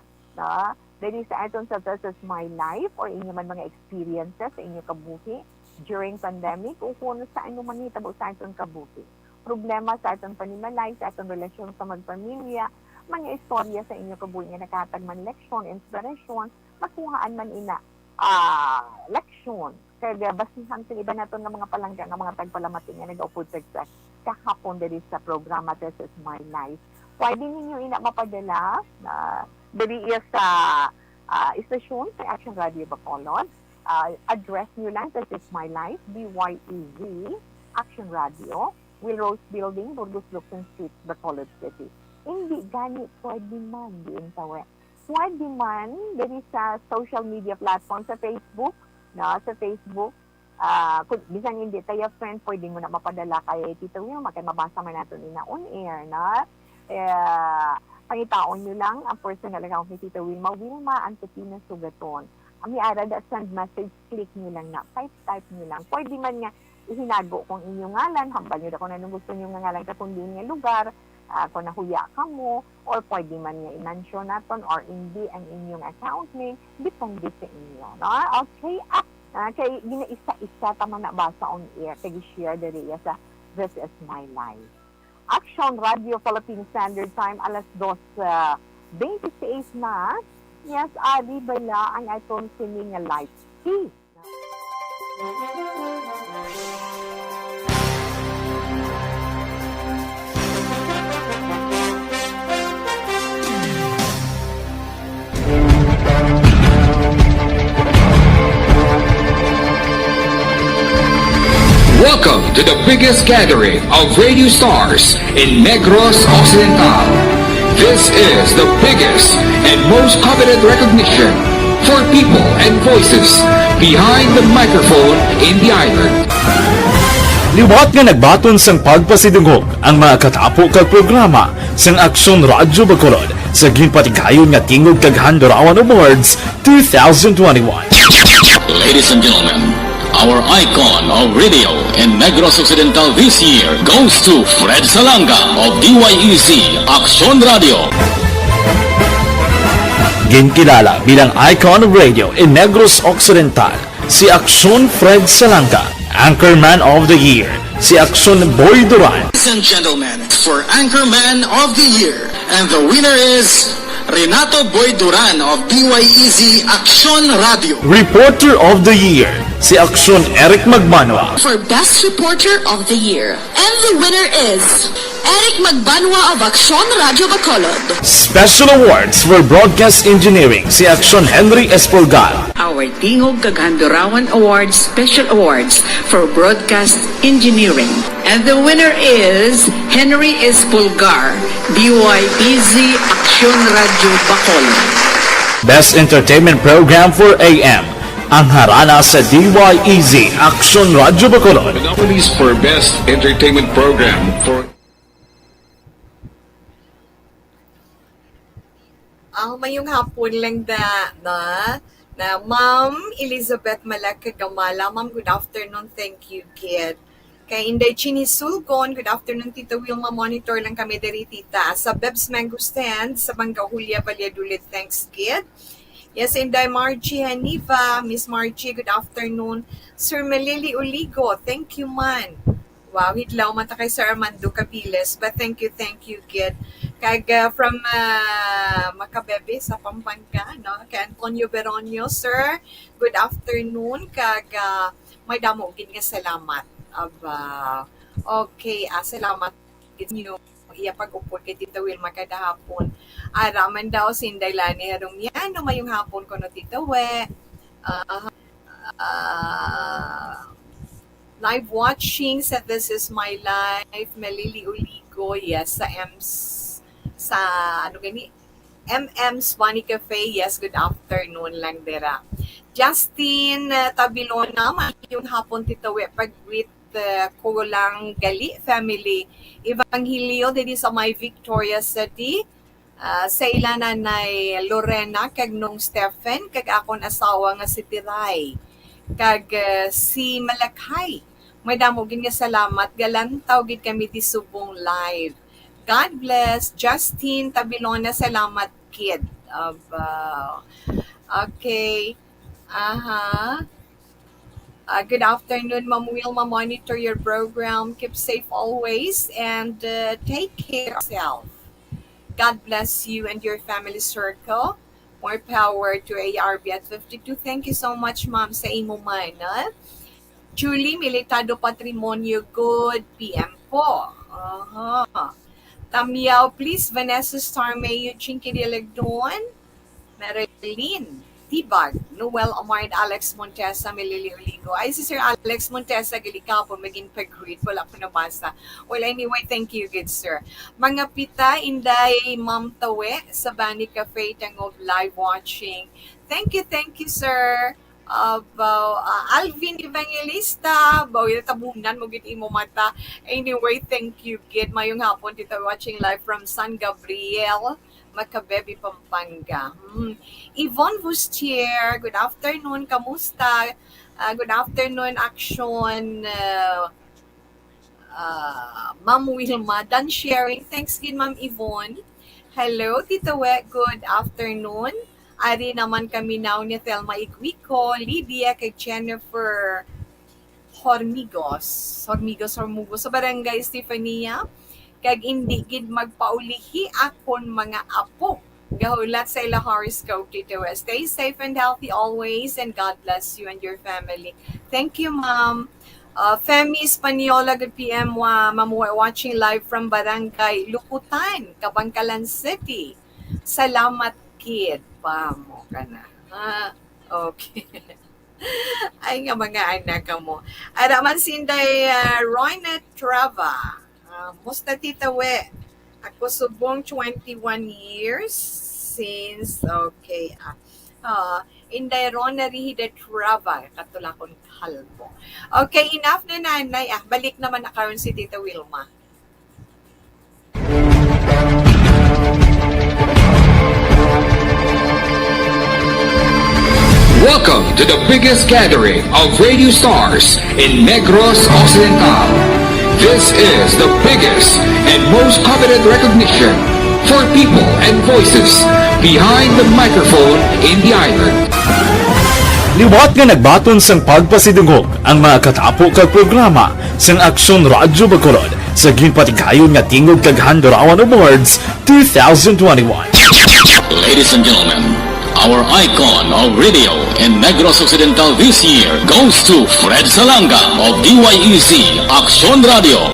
[SPEAKER 2] Dahil sa itong sa This Is My Life or inyo man mga experiences sa inyo kabuhi during pandemic o kung saan mo manitabo sa itong kabuhi. problema sa atong panimalay, sa atong relasyon sa magpamilya, mga istorya sa inyo kabuhi nga nakatag man leksyon, inspirasyon, makuhaan man ina leksyon. Kaya basihan sa iba nato ng mga palangga ng mga tagpalamati nga nag-upod sa kahapon diri sa programa This is My Life. Pwede ninyo ina mapadala diri sa istasyon sa Action Radio Bacolod. Address nyo lang, This is My Life, DYEZ, Action Radio, Wilrose Building, Burgos Lukson Street, Bacolod City. Hindi ganit, pwede man diin tawe. Pwede man diri sa social media platform sa Facebook, sa Facebook, kung bisan hindi tayo friend, pwede mo na mapadala kay Tito Will, mabasa man natin ina on air, na pangitaon nyo lang ang personal account ni Tito Wilma Antotina Sugaton. Ang ara that send message, click nyo lang na, type nyo lang. Pwede man nga ihinago kung inyong ngalan, hambal nyo na kung anong gusto nyo nga ngalan kakundi nga lugar, kung nahuya ka mo, or pwede man nga i-mention natin, or hindi ang inyong account name, depende sa inyo. No? Okay, kay gina-isa-isa tama na basa on air, kay share diri sa This is My Life. Action Radio Philippine Standard Time, alas 2:26 na. Yes, Adi bala ang atong sining nga live feed.
[SPEAKER 1] Welcome to the biggest gathering of radio stars in Negros Occidental. This is the biggest and most coveted recognition for people and voices behind the microphone in the island.
[SPEAKER 8] Liwat nga nagbaton sang pagpasidungog ang mga katapo kag programa sang Aksyon Radyo Bacolod sa ginpatigayon nga tingog kag Handurawan Awards 2021.
[SPEAKER 1] Ladies and gentlemen, our icon of radio in Negros Occidental this year goes to Fred Salanga of DYEZ Aksyon Radio.
[SPEAKER 8] Ginkilala bilang icon of radio in Negros Occidental, si Aksyon Fred Salanga. Anchorman of the Year, si Aksyon Boy Duran.
[SPEAKER 1] Ladies and gentlemen, for Anchorman of the Year, and the winner is Renato Boy Duran of DYEZ Aksyon Radio.
[SPEAKER 8] Reporter of the Year, si Aksyon Eric Magbanwa.
[SPEAKER 21] For Best Reporter of the Year, and the winner is Eric Magbanwa of Aksyon Radio Bacolod.
[SPEAKER 8] Special awards for broadcast engineering, si Aksyon Henry Espolgar.
[SPEAKER 22] Our Tingog Kaghandurawan Awards Special Awards for Broadcast Engineering. And the winner is Henry Espolgar, DYEZ Aksyon Radio Bacolod.
[SPEAKER 8] Best Entertainment Program for AM, ang harana sa DYEZ Aksyon Radio Bacolod.
[SPEAKER 1] Nominees for Best Entertainment Program for
[SPEAKER 7] mayong hapon lang na Ma'am Elizabeth Malaccagamala. Ma'am, good afternoon. Thank you, kid. Kay Inday Chinisulgon, good afternoon, Tita Wilma. Monitor lang kami dari, tita. Sa Bebs Mango Stand, sa Bangka Julia Valladolid. Thanks, kid. Yes, Inday Margie Haniva. Miss Margie, good afternoon. Sir Melili Uligo, thank you, man. Wow, hitlaw man ta kay Sir Armando Cabiles. But thank you, kid. Kag from Macabebe sa Pampanga, no? Kay Antonio Beronio, sir. Good afternoon. Kag may damo gid nga salamat. Okay, salamat gid niyo iya pag-upod kay Tita Wilma kada hapon. Araman daw sinday lani harong yan no mayong hapon ko no Tita We. Live watching sa This is My Life, Melili Uligo, yes, sa ano gani, Swanee Cafe, yes, good afternoon lang dira. Justin Tabilona, yung hapon Tita We, pag-greet ko lang gali family. Evangelio, dito sa my Victoria City, sa ila nanay Lorena, kag nung Stephen, kag akon asawa nga si Tiray, kag si Malakhay. May damogin nga salamat, galantaw gid kami di subong live. God bless. Justin Tabilona, salamat kid. Okay. Good afternoon, Ma'am Wilma. Monitor your program. Keep safe always and take care of yourself. God bless you and your family circle. More power to ARB at 52. Thank you so much, Ma'am, sa imo man. Julie Militado Patrimonio, good PM po. Tamiao, please. Vanessa Starme, Eugene Kirilegdon, Marilyn Tibag, Noel Omard, Alex Montesa, Melili Oligo. Ay, si Sir Alex Montesa, gilikaw po, maging pag-greet. Wala ko nabasa. Well, anyway, thank you, good sir. Mga pita, Inday, Ma'am Tawe, sa Bani Cafe, Tangog live watching. Thank you, sir. Alvin Evangelista, bawil tabunan mo gid imo mata. Anyway, thank you, kid. Mayong hapon dito watching live from San Gabriel, Macabebe, Pampanga. Yvonne Bustier, good afternoon. Kamusta? Good afternoon, Action. Ma'am Wilma, done sharing. Thanks, good Ma'am Yvonne. Hello, Tito We, good afternoon. Ari naman kami now ni Thelma Igwico, Lydia, kay Jennifer Hormigos sa Barangay Estefania. Kag hindi gid magpaulihi akon mga apo. Gahulat sa ila horoscope dito. Stay safe and healthy always and God bless you and your family. Thank you, Ma'am. Femi Espaniola, good PM, Ma'am, watching live from Barangay Lukutan, Kabangkalan City. Salamat, kid. Pamo ka na. Okay. Ay nga mga anak mo. Araman sinday Royna Trava. Musta Tita We? Ako subong 21 years since, okay. Inday Rona Rihida Trava. Katulakon kalbo. Okay, enough na nanay. Balik naman na karon si Tita Wilma.
[SPEAKER 1] Welcome to the biggest gathering of radio stars in Negros Occidental. This is the biggest and most coveted recognition for people and voices behind the microphone in the island.
[SPEAKER 8] Liwat nga nagbaton sang pagpasidungog ang mga katapo kag programa sang Aksyon Radyo Bacolod sa ginpatigayon nga tingog kag Handurawan Awards 2021.
[SPEAKER 3] Ladies and gentlemen, our icon of radio in Negros Occidental this year goes to Fred Salanga of DYEZ Aksyon Radio.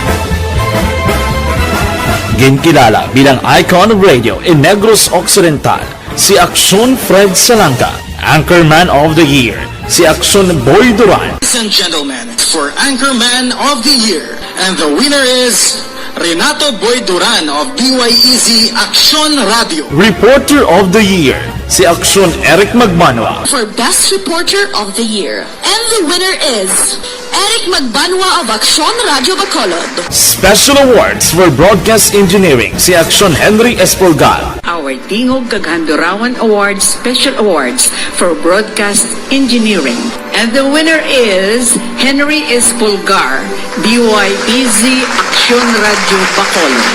[SPEAKER 8] Ginkilala bilang icon of radio in Negros Occidental, si Aksyon Fred Salanga. Anchorman of the Year, si Aksyon Boy Duran.
[SPEAKER 3] Ladies and gentlemen, for Anchorman of the Year, and the winner is Renato Boy Duran of DYEZ Aksyon Radio.
[SPEAKER 8] Reporter of the Year, si Aksyon Eric Magbanwa.
[SPEAKER 21] For Best Reporter of the Year, and the winner is Eric Magbanwa of Aksyon Radio Bacolod.
[SPEAKER 8] Special awards for broadcast engineering, si Aksyon Henry Espolgar.
[SPEAKER 22] Our Tingog kag Handurawan Awards Special Awards for Broadcast Engineering. And the winner is Henry Espolgar, DYEZ Aksyon Radio Bacolod.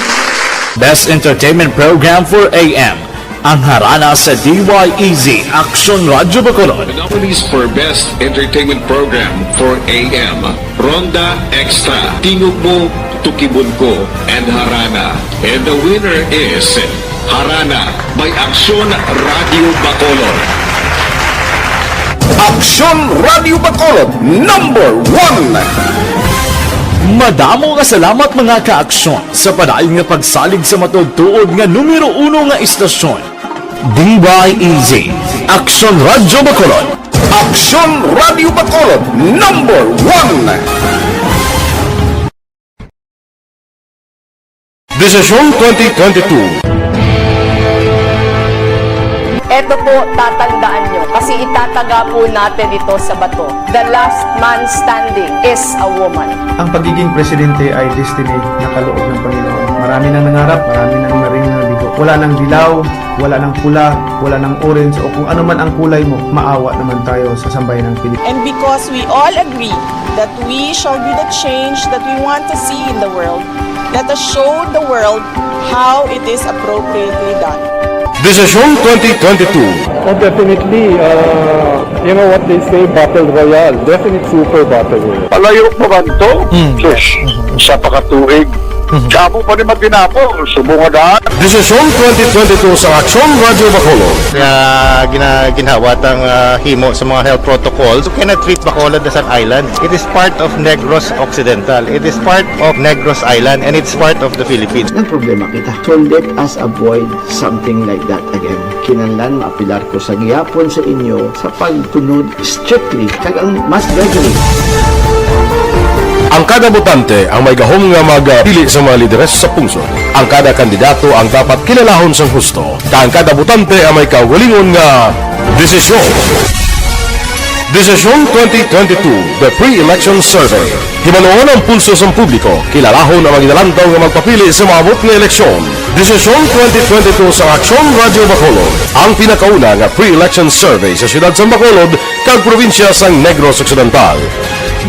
[SPEAKER 8] Best Entertainment Program for AM, ang harana sa DYEZ Aksyon Radio Bacolod.
[SPEAKER 1] The nominees for Best Entertainment Program for AM, Ronda Extra, Tingog Mo, Tukibon Ko, and Harana. And the winner is Harana by Aksyon Radio Bacolod.
[SPEAKER 9] Aksyon Radio Bacolod, #1.
[SPEAKER 8] Madamo nga salamat mga kaaksyon sa padayon nga pagsalig sa matugtuod nga numero 1 nga istasyon. DYEZ Aksyon Radio Bacolod.
[SPEAKER 9] Aksyon Radio Bacolod, #1. Desisyon 2022.
[SPEAKER 13] Ito po, tatandaan nyo, kasi itataga po natin ito sa bato. The last man standing is a woman.
[SPEAKER 20] Ang pagiging presidente ay destiny na kaloob ng Panginoon. Marami nang nangarap, marami nang narinig na bigo. Wala nang dilaw, wala nang pula, wala nang orange, o kung ano man ang kulay mo, maawa naman tayo sa sambayan ng Pilipinas.
[SPEAKER 5] And because we all agree that we shall be the change that we want to see in the world, let us show the world how it is appropriately done.
[SPEAKER 9] Desisyon 2022.
[SPEAKER 4] Oh, definitely. You know what they say, Battle Royale. Definite super Battle Royale.
[SPEAKER 6] Palayo mo ba ito? Sus, sa pakatuig. Kamo pa ni Magdinapo, subungan
[SPEAKER 9] Desisyon 2022 sa Aksyon Radio Bacolod.
[SPEAKER 14] Kaya ginhawat ang himo sa mga health protocols. You cannot treat Bacolod as an island. It is part of Negros Occidental. It is part of Negros Island and it's part of the Philippines.
[SPEAKER 15] Ang problema kita. So let us avoid something like that again. Kinahanglan maapilar ko sa gihapon sa inyo sa pagtunod strictly kag ang mas gradually.
[SPEAKER 9] Ang kada botante ang may gahom nga magpili sa mga lideres sa pungsod. Ang kada kandidato ang dapat kilalahon sang husto. Ang kada botante ang may kaugalingon nga desisyon. Desisyon 2022, the pre-election survey. Himanuon ang pulso sa publiko, kilalahon ang magidalantaw nga magpapili sa maabot nga eleksyon. Desisyon 2022 sa Aksyon Radio Bacolod, ang pinakauna nga pre-election survey sa siyudad sa Bacolod kag probinsya sang Negros Occidental.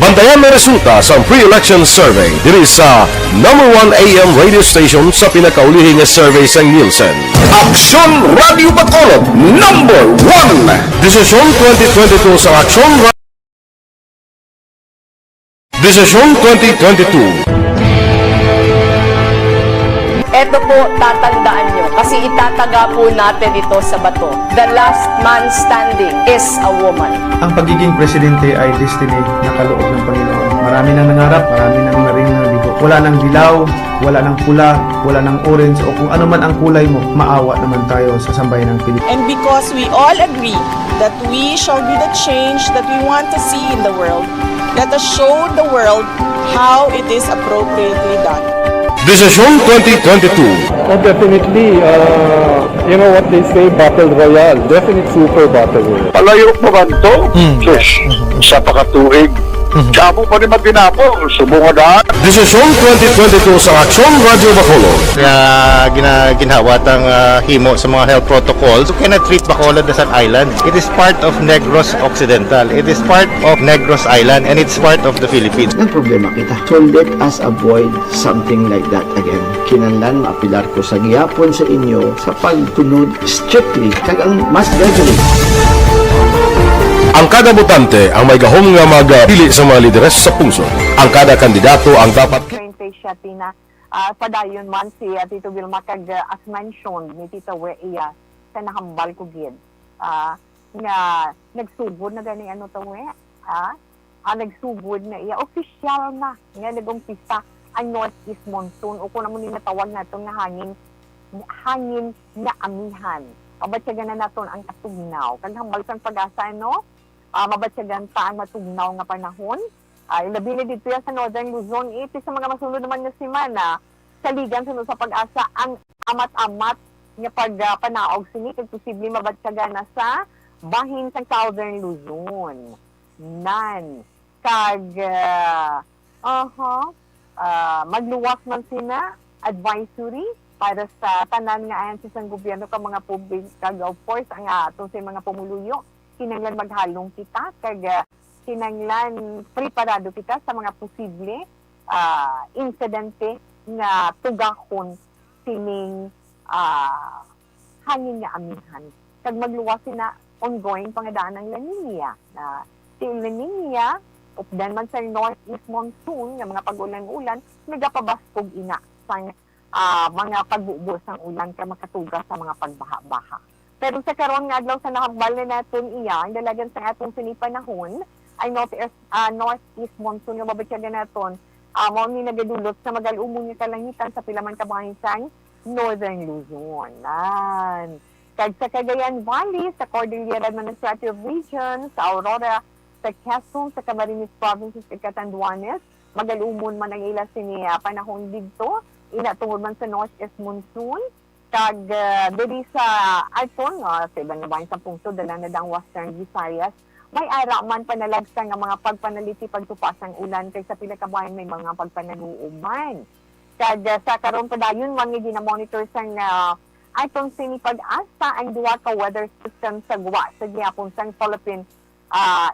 [SPEAKER 9] Bantayan ang resulta sa pre-election survey diri sa #1 AM radio station sa pinakaulihing nga survey sa Nielsen. Aksyon Radio Bacolod, #1. Desisyon 2022 sa Aksyon Radio. Desisyon 2022.
[SPEAKER 13] Ito po, tatandaan nyo, kasi itataga po natin ito sa bato. The last man standing is a woman.
[SPEAKER 20] Ang pagiging presidente ay destiny na kaloob ng Panginoon. Marami nang nangarap, marami nang naring nabigo. Wala nang dilaw, wala nang pula, wala nang orange, o kung ano man ang kulay mo, maawa naman tayo sa sambayan ng Pilipinas.
[SPEAKER 5] And because we all agree that we shall be the change that we want to see in the world, let us show the world how it is appropriately done.
[SPEAKER 9] Desisyon 2022.
[SPEAKER 4] Oh, definitely. You know what they say, Battle Royale. Definite super Battle Royale.
[SPEAKER 6] Palayo mo ba ito? Sus, sa pakatuig. Kamo pa ni Magdinapo, subungan
[SPEAKER 9] Desisyon 2022 sa Aksyon Radio Bacolod.
[SPEAKER 14] Kaya ginhawat ang himo sa mga health protocols. You cannot treat Bacolod as an island. It is part of Negros Occidental. It is part of Negros Island and it's part of the Philippines.
[SPEAKER 15] Ang problema kita. So let us avoid something like that again. Kinahanglan maapilar ko sa gihapon sa inyo sa pagtunod strictly kag ang mas gradually.
[SPEAKER 9] Ang kada botante ang may gahom nga magpili sa mga lideres sa pungsod. Ang kada kandidato ang dapat
[SPEAKER 2] siya tina padayon man si Tito Vilma kag as mentioned ni Tita Weia sa nahambal ko gid nga nagsugod na gani ano to we nagsugod na iya official na nga nagumpisa ang Northeast Monsoon o kung naman natawag nato nga hangin nga amihan. Mabatsyagan na naton ang katugnaw kag hambal sang pag-asa no. Mabatsyagan pa ang matugnaw nga panahon. Labi na dito sa Northern Luzon, iti sa mga masunod naman nga simana, saligan sunod sa pag-asa ang amat-amat nga pagpanaog sini kag posible mabatsyagan na sa bahin sa Southern Luzon. Nan kag magluwas man sina advisory para sa tanan nga ayan sa gobyerno kag mga public kag of course ang atong sa mga pumuluyo kinahanglan maghalong kita kag kinahanglan preparado kita sa mga posible insidente nga tugahon sining hangin nga amihan kag magluwas sina ongoing pangadaan ng La Nina na si La Nina updan man sa Northeast Monsoon nga mga pag-ulan-ulan nagapabaskog ina sa mga pagbubo sang ulan kay makatugas sa mga pagbaha-baha. Pero sa karon nga adlaw sa nakabal na naton iya, ang dalagan sa atong sinipanahon ay Northeast Monsoon nga mabatsyagan naton mao ni nagadulot sa magalumong nga kalangitan sa pilaman ka bahin sang Northern Luzon. Kag sa Cagayan Valley, sa Cordillera Administrative Region, sa Aurora, sa Quezon, sa Camarines Provinces, sa Catanduanes, magalumon man ang ila sini panahon didto, ina tungod man sa Northeast Monsoon. Kag diri sa Alton, sa ibang nabahin sa pungsod, dala na dang Western Visayas, may ara man panalagsa nga mga pagpanaliti pagtupas ang ulan kay sa pila ka bahin may mga pagpananuuman. Kag sa karon padayon man nga ginamonitor sang atong sini pag-asa ang duwa ka weather system sa guwa sa gihapon sang Philippine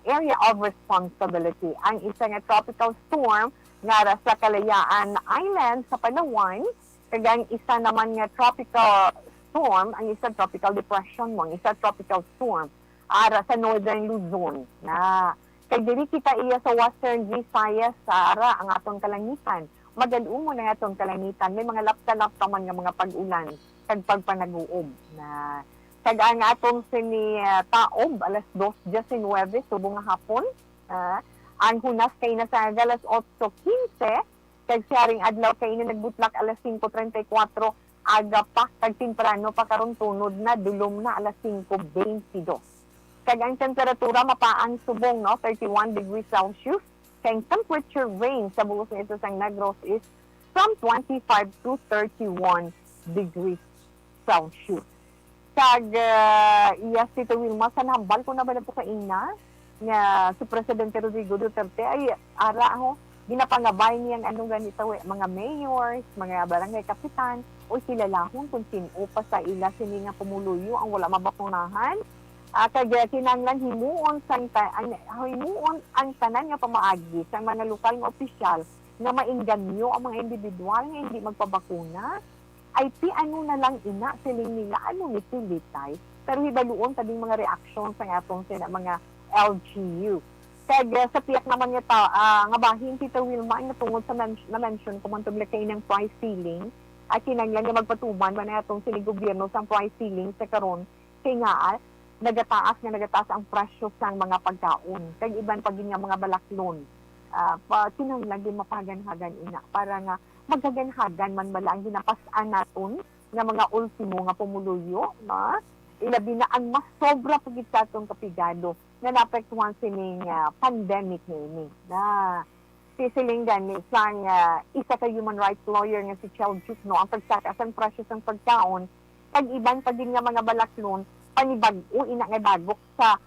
[SPEAKER 2] area of responsibility. Ang isa nga tropical storm nga sa Kalayaan Island sa Palawan, kag ang isa naman nga tropical storm, ang isa tropical depression mo, ang isa tropical storm, ara sa northern Luzon na kay diri kita iya sa western Visayas sa ara ang atong kalangitan. Magalumo na atong kalangitan, may mga lapta-lapta man nga mga pag-ulan kag pagpanaguob na kag ang atong sini taob alas 2:19 subong nga hapon. Ang hunas kay na sa alas 8:15 kag siaring adlaw kay na nagbutlak alas 5:34 aga pa kag temprano pa karon tunod na dulom na alas 5:22. Kag ang temperatura mapaang subong 31 degrees Celsius. Kay temperature range sa bulos nito sa Negros is from 25 to 31 degrees Celsius. Kag iya si Wilma sa nahambal ko na ba po sa ina nga si Presidente Rodrigo Duterte ay ara ho ginapangabay niyang ano ganito mga mayors, mga barangay kapitan o silalahon kung sino pa sa ila sini nga pumuluyo ang wala mabakunahan. Kag kinahanglan himuon ang tanan nga pamaagi sa mga lokal nga opisyal nga mainganyo ang mga individual nga hindi magpabakuna ay ano na lang ina siling nila ano ni silitay pero hibaluon tabing mga reaksyon sa atong sina mga LGU. Kag sa piyak naman nga nga bahin Tita Wilma nga tungod sa na-mention ko man kay ng price ceiling at kinahanglan nga magpatuman man atong sini gobyerno sa price ceiling sa karon kay nga nagataas ang presyo sa mga pagkaon. Kag iban pag nga mga balaklon. Kinahanglan din mapaganhagan ina para nga magaganhagan man bala ang ginapas-an naton nga mga ultimo nga pumuluyo, na ilabi na ang mas sobra pagit sa atong kapigado nga naapektuhan sining pandemic ni na sisiling gani sang isa ka human rights lawyer nga si Chel Jukno ang pagsakas ang presyo ng pagkaon kag iban pag nga mga balaklon panibag-o ina nga dagok sa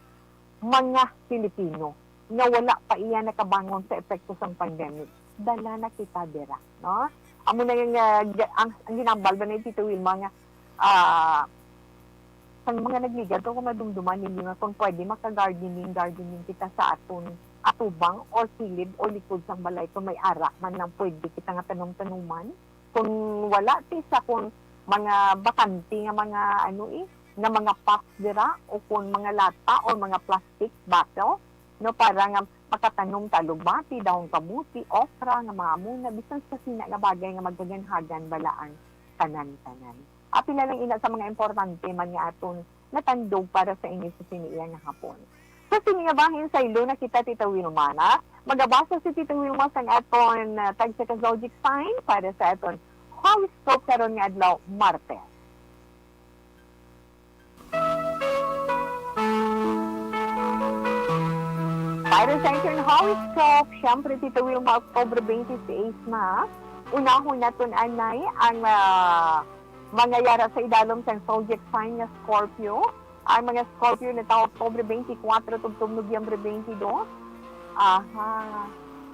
[SPEAKER 2] mga Pilipino nga wala pa iya nakabangon sa epekto sang pandemic. Dala na kita dira, no? Amo na yung ang ginambal ba ni Tito Wilma nga sa mga nagligad kung madumduman ninyo nga kung pwede maka-gardening kita sa aton atubang or silid o likod sang balay kung may ara man lang pwede kita nga tanom-tanuman. Kung wala sa kung mga bakanti nga mga nga mga pots dira o kung mga lata o mga plastic bottle no para nga makatanom talugbati, dahon kamuti, okra nga mga muna bisan sa sina nga bagay nga magaganhagan balaan tanan-tanan. Apila lang ina sa mga importante man nga aton natandog para sa inyo sa siniya nga hapon. Sa sinigabahin sa ilo na kita Tita Wilma na magabasa si Tita Wilma sa aton tag-sa zodiac sign para sa aton horoscope karon nga adlaw Martes. Para sa ating horoscope, syempre Tita Wilma, October 26 na, unahon natin anay ang mga yara sa idalom sa zodiac sign na Scorpio. Ang mga Scorpio na taong October 24 tugtong Nobyembre 22.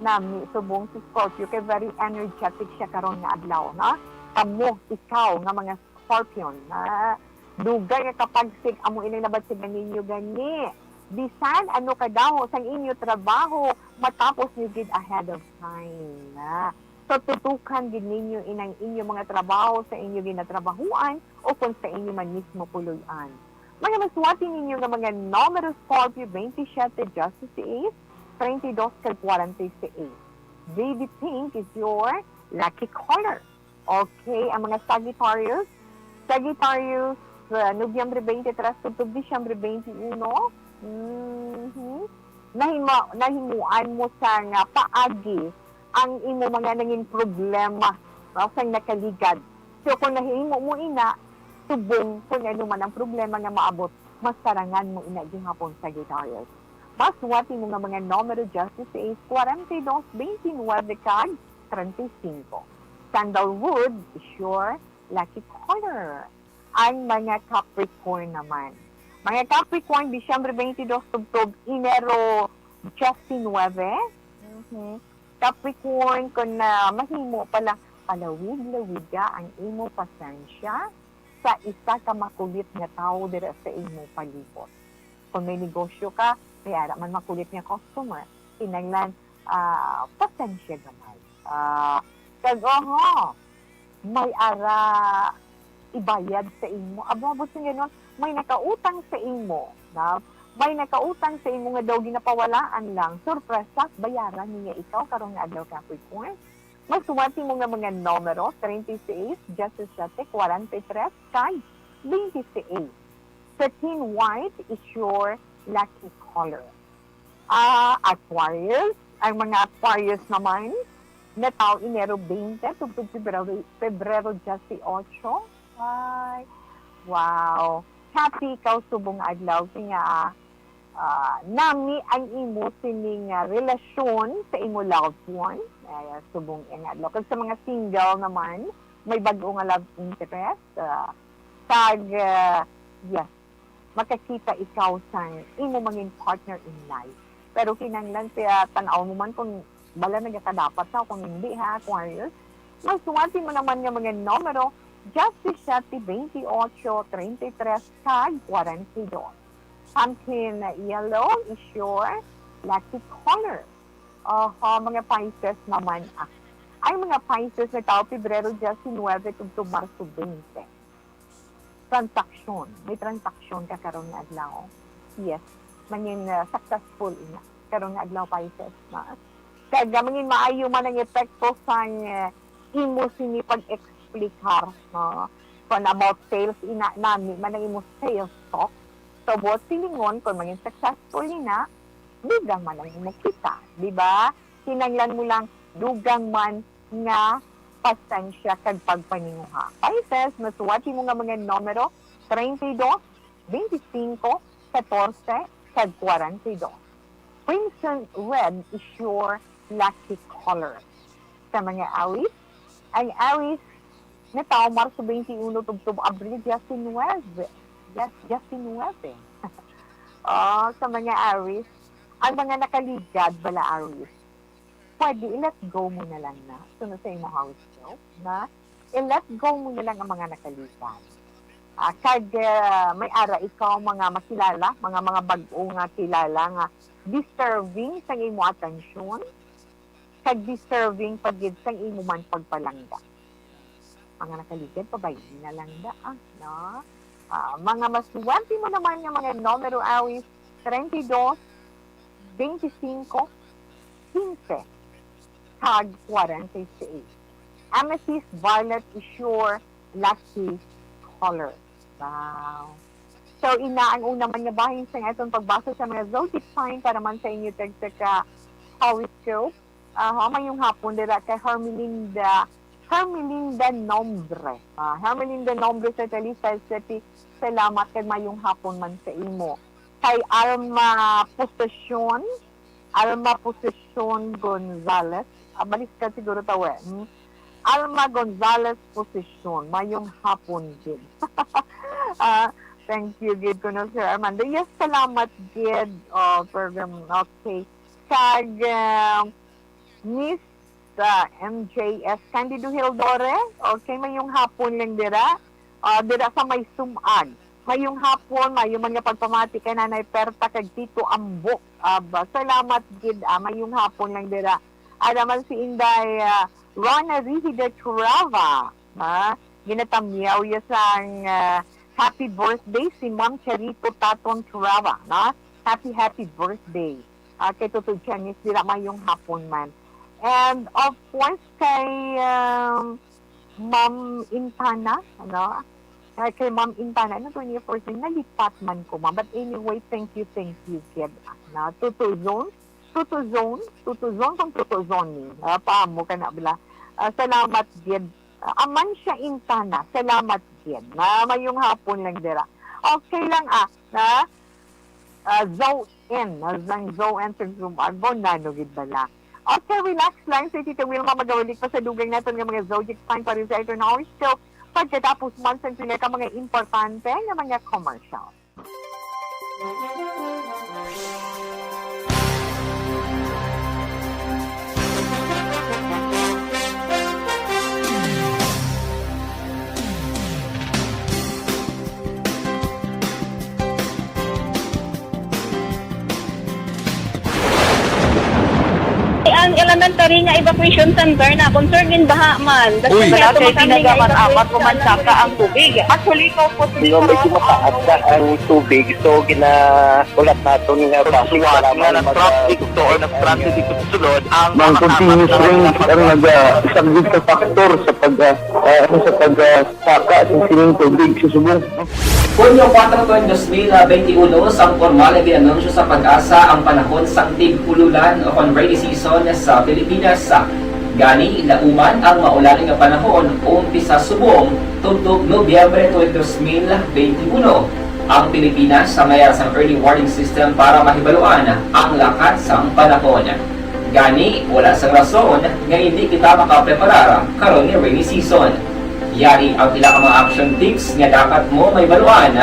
[SPEAKER 2] Nami, subong si Scorpio, kay very energetic siya karon nga adlaw, na? Kamo, ikaw, nga mga Scorpion, na dugay nga kapag amo inilabad sa ganinyo gani. Bisan ano ka daw sa inyo trabaho matapos niyo gid ahead of time na. So tutukan gid ninyo inang inyo mga trabaho sa inyo ginatrabahuan o kung sa inyo man mismo puluyan. Mga maswati ninyo nga mga numero Scorpio 27 Justice Ace 32 kag 46. Baby pink is your lucky color. Okay, ang mga Sagittarius Nobyembre 23 tugtog Disyembre 21. Nahimuan mo sa nga paagi ang imo mga nanging problema sa nakaligad. So kung nahimo mo ina, subong kung ano man ang problema nga maabot, mas sarangan mo ina gihapon sa Sagittarius. Maswati mo nga mga numero Justice Ace 42, 29 kag 35. Sandalwood is your lucky color. Ang mga Capricorn naman. Mga Capricorn, Disyembre 22, tugtog, Enero 19. Capricorn, kung mahimo pala, palawig-lawig ka ang imo pasensya sa isa ka makulit nga tao dira sa imo palibot. Kung may negosyo ka, may ara man makulit nga customer, kinanglan pasensya gamay. Kag may ara ibayad sa imo. Abot sa gano'n, may nakautang sa imo, na may nakautang sa imo nga daw ginapawalaan lang, surpresa, bayaran niya ikaw karong nga adlaw Capricorn. Magsuwati mo nga mga numero, 36, 17, 43, kay 26. 13 white is your lucky color. Aquarius, ang mga Aquarius naman, na tao Enero 20, tugtog Pebrero 18. Ay, wow. Happy ikaw subong adlaw nga nami ang imo sining relasyon sa imo loved one. Ay, subong ang adlaw. Kag sa mga single naman, may bago nga love interest. Yes, makakita ikaw sa imo mangin partner in life. Pero kinanglan siya, tanaw mo man kung bala nagkadapat sa kung hindi ha, Aquarius. Magsuwati mo naman nga mga numero, Justice 28, 33, kag 42. Pumpkin yellow is your lucky color. Mga Pisces naman. Ay mga Pisces na tao, Pebrero 19, tugtog Marso 20. Transaction. May transaction ka karon nga adlaw. Yes. Mangin successful ina. Karon nga adlaw Pisces na. Kaya mangin maayo man ang epekto sa imo sini pag-explicar kung about sales ina nami man ang imo sales talk. So, buot silingon, kung maging successful na, dugang man ang imo kita. Diba? Kinanglan mo lang, dugang man nga pasensya kag pagpaninguha. Pisces, masuwati mo nga mga numero, 32, 25, 14, kag 42. Crimson red is your lucky color. Sa mga Aries, ang Aries na tao Marso 21 tugtog Abril 19. Yes, Justin Webe. Sa mga Aries, ang mga nakaligad bala Aries, pwede i-let go mo na lang na. Sunod sa imo horoscope, na i-let go mo na lang ang mga nakaligad. Kag may ara ikaw mga makilala, mga bago nga kilala nga deserving sa imo atensyon, kag deserving pagid sa imo man pagpalangga. Mga nakaligad, pabayin na lang da, no? Mga masuwanti mo naman yung mga numero Aries, 32, 25, 15, kag 46. Amethyst violet is your lucky color. Wow. So, ina ang una man nga bahin sa itong pagbasa sa mga zodiac sign para man sa inyo tagsa horoscope. Yung hapon dira kay Hermelinda Nombre. Hermelinda Nombre sa Talisa City. Salamat kay mayong hapon man sa imo. Kay Alma Posesyon Gonzales. Balis ka siguro tawe. Alma Gonzales Posesyon. Mayong hapon din. Thank you, Gid ko na, Sir Armando. Yes, salamat, Gid. Program. Okay. Kag Miss MJS Candido Hildore. Okay, mayong hapon lang dira. Dira sa may sumag. Mayong hapon, mayong mga pagpamati kay Nanay Perta kag Tito Ambok. Salamat, Gid. Mayong hapon lang dira. Naman si Inday Rona Rihida Turava. Ginatamyaw yasang happy birthday si Ma'am Charito Taton Turava. Happy birthday. Kay Tutod Chinese dira mayong hapon man. And of course kay Ma'am Intana, kay Ma'am Intana, 24th, nalipat man ko, Ma'am. But anyway, thank you, kid. Tutuzon ni. Paamo ka na, bila. Salamat, kid. Aman siya Intana. Salamat, kid. Mayong hapon lang dira. Okay lang, Zoe-N. Zoe-N sa Zoom. Nano, gid bala. Okay, relax lang. Si Tita Wilma magawalik pa sa dugay natin ng mga zodiac sign pa rin sa ito na horoscope. Pagkatapos man sa pinaka mga importante na mga commercial.
[SPEAKER 19] Ang elemental elementary nga evacuation center na concern in baha man.
[SPEAKER 9] Uy.
[SPEAKER 19] Kaya
[SPEAKER 2] Kaya tinagaman amat
[SPEAKER 19] ko man
[SPEAKER 2] kumansaka ang tubig. Actually, ikaw po
[SPEAKER 10] Medyo mataas na ang tubig. So, ulat natin nga traffic para ng traffic to or ng traffic dito sa sulod. Ang continuous rain ang nag-subject sa factor sa pagsaka sa sining tubig sa subong.
[SPEAKER 12] Hunyo 4, 2021, sang formal ay anunsyo sa Pag-asa ang panahon sang tig-ululan o rainy season sa Pilipinas. Gani, lauman ang maulaling nga panahon umpisa subong tugtog Nobyembre 2021. Ang Pilipinas sa mayroon sang early warning system para mahibaluan ang lakat sang panahon. Gani, wala sang rason nga hindi kita makapreparar karon ni rainy season. Yari ang pila ka mga action tips nga dapat mo may baluan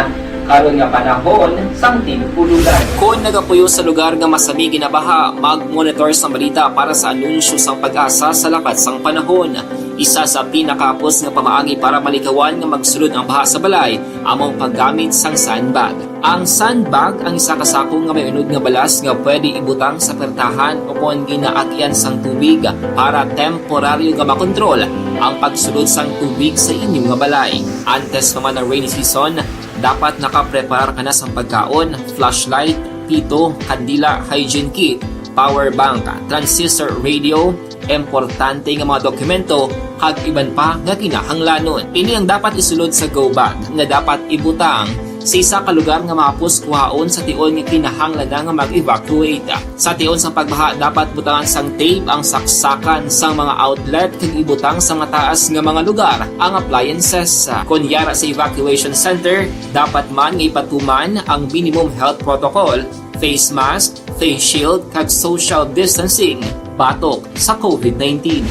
[SPEAKER 12] karon nga panahon sang tig-ululan. Kung nagapuyo sa lugar nga masami ginabaha, mag-monitor sa balita para sa anunsyo sang Pag-asa sa lakat sang panahon. Isa sa pinakapos nga pamaagi para malikawan nga magsulod ang baha sa balay among paggamit sang sandbag. Ang sandbag ang isa ka sako nga may unod nga balas nga pwede ibutang sa pertahan o kung ginaagyan sang tubig para temporaryo nga makontrol ang pagsulod sang tubig sa inyong nga balay. Antes naman ng rainy season, dapat nakaprepare ka na sa pagkaon, flashlight, pito, kandila, hygiene kit, power bank, transistor radio, importante nga mga dokumento, kag iban pa nga kinahanglanon. Ini ang dapat isulod sa go bag nga dapat ibutang sa isa ka lugar nga mapos kuhaon sa tion nga kinahanglan nga mag-evacuate. Sa tion sa pagbaha dapat butangan sang tape ang saksakan sang mga outlet kag ibutang sa mataas nga mga lugar ang appliances. Kunyara sa evacuation center, dapat man nga ipatuman ang minimum health protocol, face mask, face shield kag social distancing batok sa COVID-19.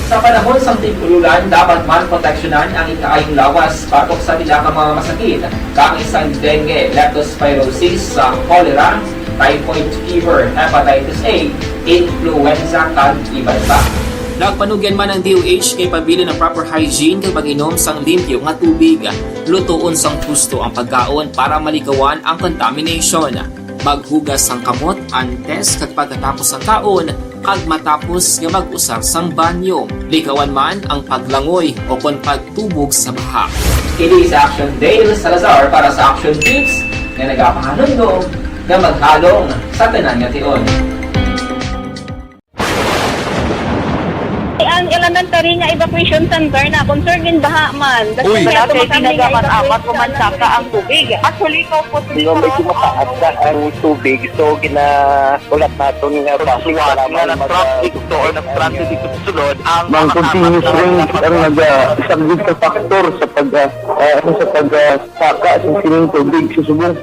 [SPEAKER 12] Sa panahon sa tig-ululan, dapat man proteksyonan ang ikaayong lawas batok sa nila ka mga masakit, kang isang dengue, leptospirosis, cholera, typhoid fever, hepatitis A, influenza, kag iban pa. Nagpanugyan man ang DOH kay pabili ng proper hygiene kag pag-inom sang limpyo nga tubig. Lutuon sang gusto ang pagkaon para malikawan ang contamination. Maghugas sang kamot antes kag pagkatapos ang kaon kag matapos nga mag-usar sang banyo. Likawan man ang paglangoy o kon pagtubog sa baha. Kini sa Action Dale Salazar para sa Action Tips nga nagapahanundong nga maghalong sa tanan nga tion.
[SPEAKER 19] Ang elementary nga evacuation center na concern in baha man.
[SPEAKER 2] Uy. Kaya tinagaman amat kumansaka ang tubig. Actually, ikaw po
[SPEAKER 10] Medyo mataas na ang tubig. So, ulat natin nga traffic para ng traffic to or ng traffic dito sa sulod. Ang continuous rain ang nag-subject sa factor sa pagsaka sa sining tubig sa subong.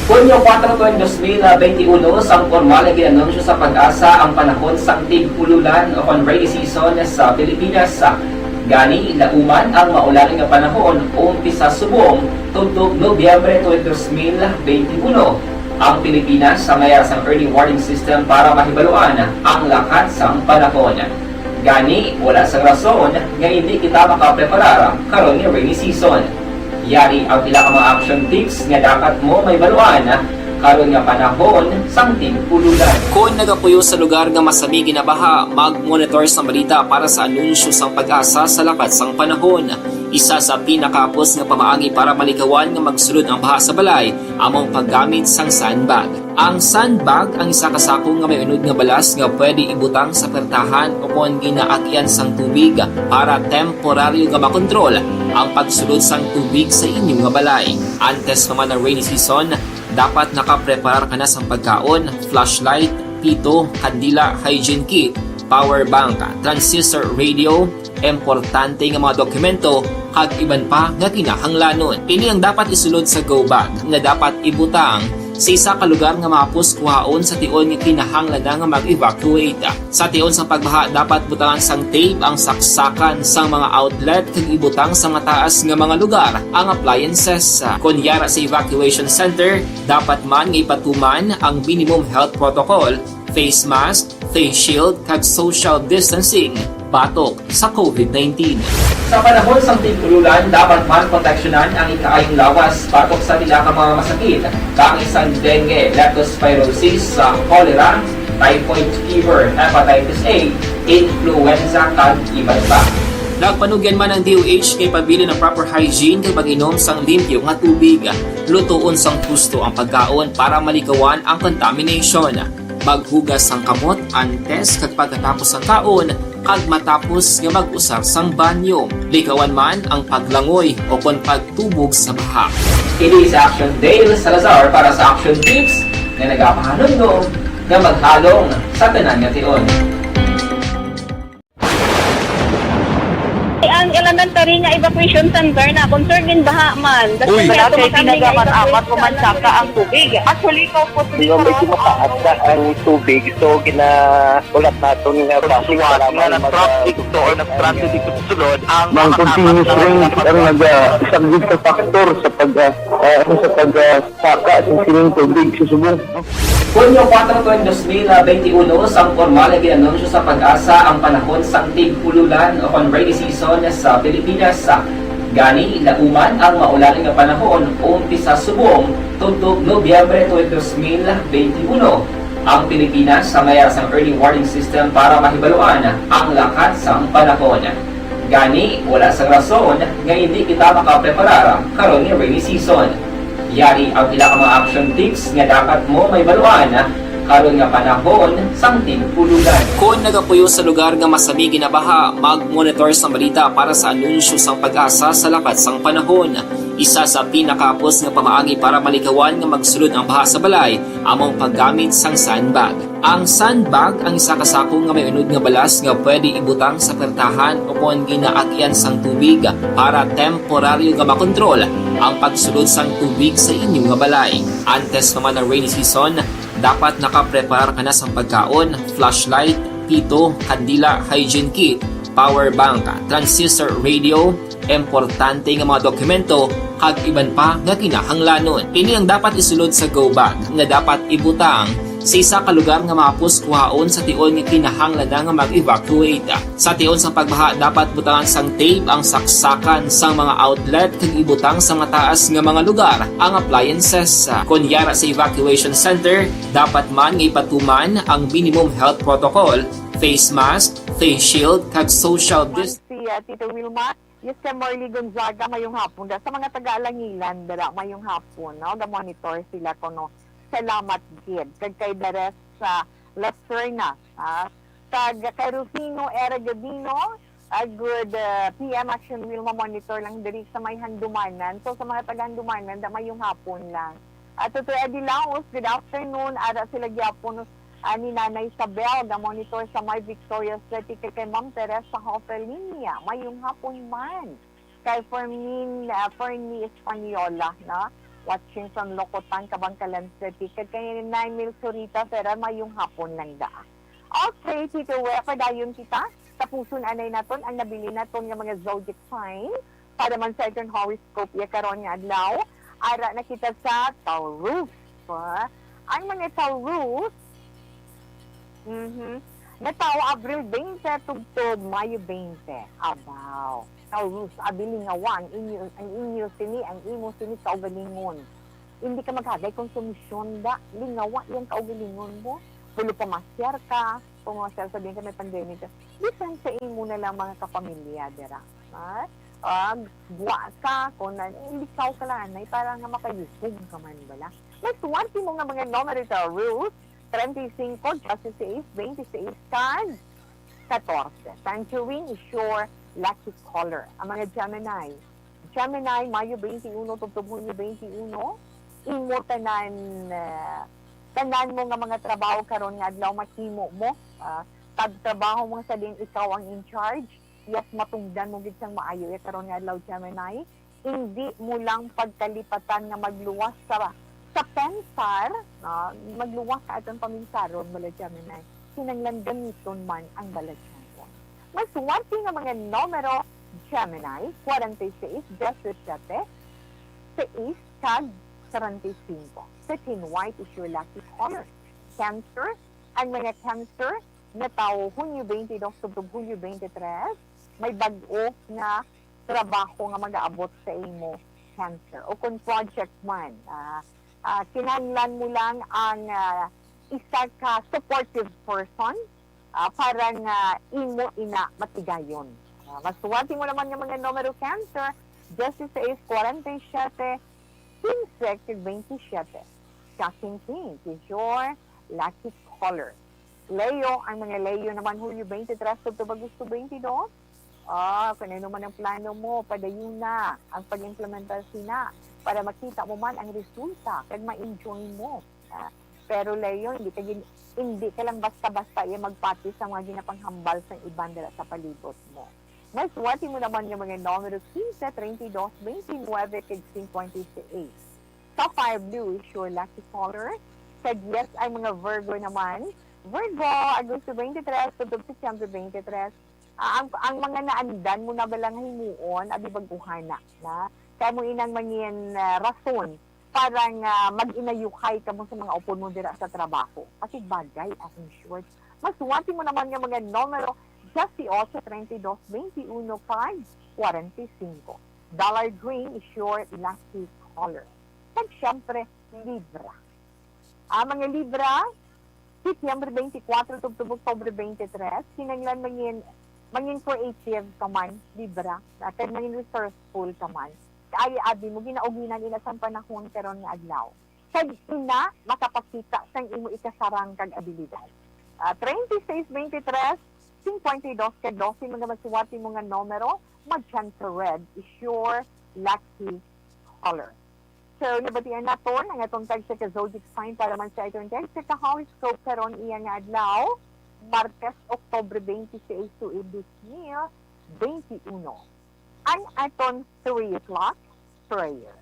[SPEAKER 12] Hunyo 4, 2021, sang formal ay anunsyo sa Pag-asa ang panahon sang tig-ululan o rainy season sa Pilipinas. Gani, lauman ang maulaling nga panahon umpisa subong tugtog Nobyembre 2021. Ang Pilipinas sa mayroon sang early warning system para mahibaluan ang lakat sang panahon. Gani, wala sang rason nga hindi kita makapreparar karon ni rainy season. Yari ang pila ka mga action tips nga dapat mo may baluan karon nga panahon sang tig-ululan. Kung nagapuyo sa lugar nga masami ginabaha, mag-monitor sa balita para sa anunsyo sang Pag-asa sa lakat sang panahon. Isa sa pinakapos nga pamaagi para malikawan nga magsulod ang baha sa balay among paggamit sang sandbag. Ang sandbag ang isa ka sako nga may unod nga balas nga pwede ibutang sa pertahan o kung ginaagyan sang tubig para temporaryo nga makontrol ang pagsulod sang tubig sa inyong nga balay. Antes naman ng rainy season, dapat nakaprepare ka na sa pagkaon, flashlight, pito, kandila, hygiene kit, power bank, transistor radio, importante nga mga dokumento, kag iban pa nga kinahanglanon. Ini ang dapat isulod sa go bag nga dapat ibutang sa isa ka lugar nga mapos kuhaon sa tion nga kinahanglan nga mag-evacuate. Sa tion sa pagbaha dapat butangan sang tape ang saksakan sang mga outlet kag ibutang sa mataas nga mga lugar ang appliances. Kunyara sa evacuation center, dapat man nga ipatuman ang minimum health protocol, face mask, face shield kag social distancing batok sa COVID-19. Sa panahon sa tig-ululan, dapat man proteksyonan ang ikaayong lawas batok sa nila ka mga masakit, kang isang dengue, leptospirosis, cholera, typhoid fever, hepatitis A, influenza kag iban pa. Nagpanugyan man ang DOH kay pabili ng proper hygiene kay pag-inom sang limpyo nga tubig. Lutuon sang gusto ang pagkaon para malikawan ang contamination. Maghugas sang kamot antes kag pagkatapos ang kaon kag matapos nga mag-usar sang banyo. Likawan man ang paglangoy o kon pagtubog sa baha. Kini sa Action Dale Salazar para sa Action Tips na nagapahanundong nga maghalong sa tanan nga tion.
[SPEAKER 19] Ang elementary nga evacuation center na concern din baha man.
[SPEAKER 10] Uy,
[SPEAKER 19] dati pinagamat-amat kumansaka ang tubig. Actually, ikaw po
[SPEAKER 10] medyo mataas na ang tubig. So, ginaulat natin nga pasiwala na ng traffic to or nag-transit dito sa sulod. Ang continuous rain ang nag-subject sa factor sa pagsaka sa sining tubig sa subong.
[SPEAKER 12] Hunyo 4 2021, sang formal na ginanunsyo sa Pag-asa ang panahon sang tig-ululan o rainy season sa Pilipinas. Gani, lauman ang maulaling nga panahon umpisa subong tuntog Nobyembre 2021. Ang Pilipinas sa mayar sang early warning system para mahibaluan ang lakat sang panahon. Gani, wala sang rason nga hindi kita makapreparar karon nga rainy season. Yari ang pila ka mga action tips nga dapat mo may baluan karon nga panahon sang tig-ululan. Kung nagapuyo sa lugar nga masami ginabaha, mag-monitor sa balita para sa anunsyo sang Pag-asa sa lakat sang panahon. Isa sa pinakapos nga pamaagi para malikawan nga magsulod ang baha sa balay, among paggamit sang sandbag. Ang sandbag ang isa ka sako nga may unod nga balas nga pwede ibutang sa pertahan o kung ginaagyan sang tubig para temporaryo nga makontrol ang pagsulod sang tubig sa inyong nga balay. Antes naman ng rainy season, dapat nakaprepare ka na sa pagkaon, flashlight, pito, kandila, hygiene kit, power bank, transistor radio, importante nga mga dokumento, kag iban pa nga kinahanglanon. Ini ang dapat isulod sa go bag nga dapat ibutang sa isa ka lugar nga mapos kuhaon sa tion nga kinahanglan nga mag-evacuate. Sa tion sa pagbaha, dapat butangan sang tape ang saksakan sang mga outlet kag ibutang sa mataas nga mga lugar ang appliances. Kunyara sa evacuation center, dapat man nga ipatuman ang minimum health protocol, face mask, face shield, kag social distance.
[SPEAKER 2] Si Tito Wilma, yes, kay Marley Gonzaga mayong hapon da sa mga taga-Alangilan dara mayong hapon no ga monitor sila kono. Salamat gid kag kay Dares sa Lacerna kag kay Rufino Era Gabino a good PM Action Wilma monitor lang diri sa may Handumanan. So sa mga taga-Handumanan da mayong hapon lang. At Tutoy Adilaos, good afternoon. Ara sila gyapon ni Nanay Isabel, the monitor sa my Victoria City, kay Ma'am Teresa Hofelinia, mayong hapon man. Kay Fermin Espaniola, na watching from Locotan, Kabangkalan City, kay Naimil Surita, pero mayong hapon lang da. Okay, Tito Wepa, dayon kita. Tapusun anay naton ang nabili naton ng mga zodiac sign para man sa itong horoscope karon nga adlaw. Ara na kita sa Taurus. Ang mga Taurus, natawa Abril 20 tugtog Mayo 20. Abaw. Taurus, abilingawan ang inyo sini, ang imo sini kaugalingon. Hindi ka maghagay konsumisyon da, lingawa yung kaugalingon mo. Pulo pamasyar ka, pumasyar sabihin ka may pandemic ka. Bisan sa imo na lang mga kapamilya dira. Buwa ka, kung likaw ka lang, para nga makayusog ka man bala. Nagsuwanti mo nga mga numero Taurus, 35, 16, 26, card 14. Tangerine is your lucky color. Ang mga Gemini. Gemini, Mayo 21, Tugtog-Hunyo 21. Imo tanan mo nga mga trabaho karon nga adlaw makimo mo. Tag-trabaho mo sa din ikaw ang in charge. Yes, matungdan mo gid sang maayo karon nga adlaw Gemini. Hindi mo lang pagkalipatan nga magluwas sa pensar, magluwas ka atong paminsaron, bala Gemini, kinanglan gamiton man ang balasyan. Masuwerte nga mga numero, Gemini, 46, 17, 6, tag 35. 13, white is your lucky color. Cancer, ang mga Cancer, na tao, Hunyo 22, Hunyo 23, may bag-o nga trabaho nga mag-aabot sa imo, Cancer. O kung project man, kinahanglan mo lang ang isa ka supportive person para nga imo ina matigayon. Masuwati mo naman yung mga numero cancer, 16, 47, 15, 27. Shocking Pink is your lucky color. Leo, ang mga Leo naman Hulyo 23, Octubre, Agosto 22. Kung ano man ang plano mo, padayon na ang pag-implementasyon na para makita mo man ang resulta kag ma-enjoy mo. Pero Leo, hindi ka lang basta-basta magpati sa mga ginapanghambal sa ibang dala sa palibot mo. Mas wati mo naman yung mga numero 15, 32, 29, 26. Sapphire Blue is your lucky color. Sa yes ay mga Virgo naman. Virgo, Agosto 23, September 23. Ang mga naandan mo na balang himuon, abi baguhana na. Kaya mo inang mangin rason para mag-inayukay ka mo sa mga upon mo dira sa trabaho. Kasi bagay, as in short. Mas wati mo naman yung mga numero 18, 32, 21, 5, 45. Dollar green is your lucky color. At syempre, Libra. Mga Libra, September 24, October 23, sinanglan mangin creative kaman, Libra, at mangin resourceful kaman. Ay abi mo ginauginan ina sa panahon karon nga adlaw. Kag ina makapakita sang imo ikasarang kag abilidad. 26, 23, 52, kag 12 mga magsuwati mo nga numero, magenta red is your lucky color. So, nabatian na to, ang atong tag sa zodiac sign para man sa itong tag sa horoscope karon iya nga adlaw, Martes, October 26 to 2021. Ang atong 3 o'clock prayer.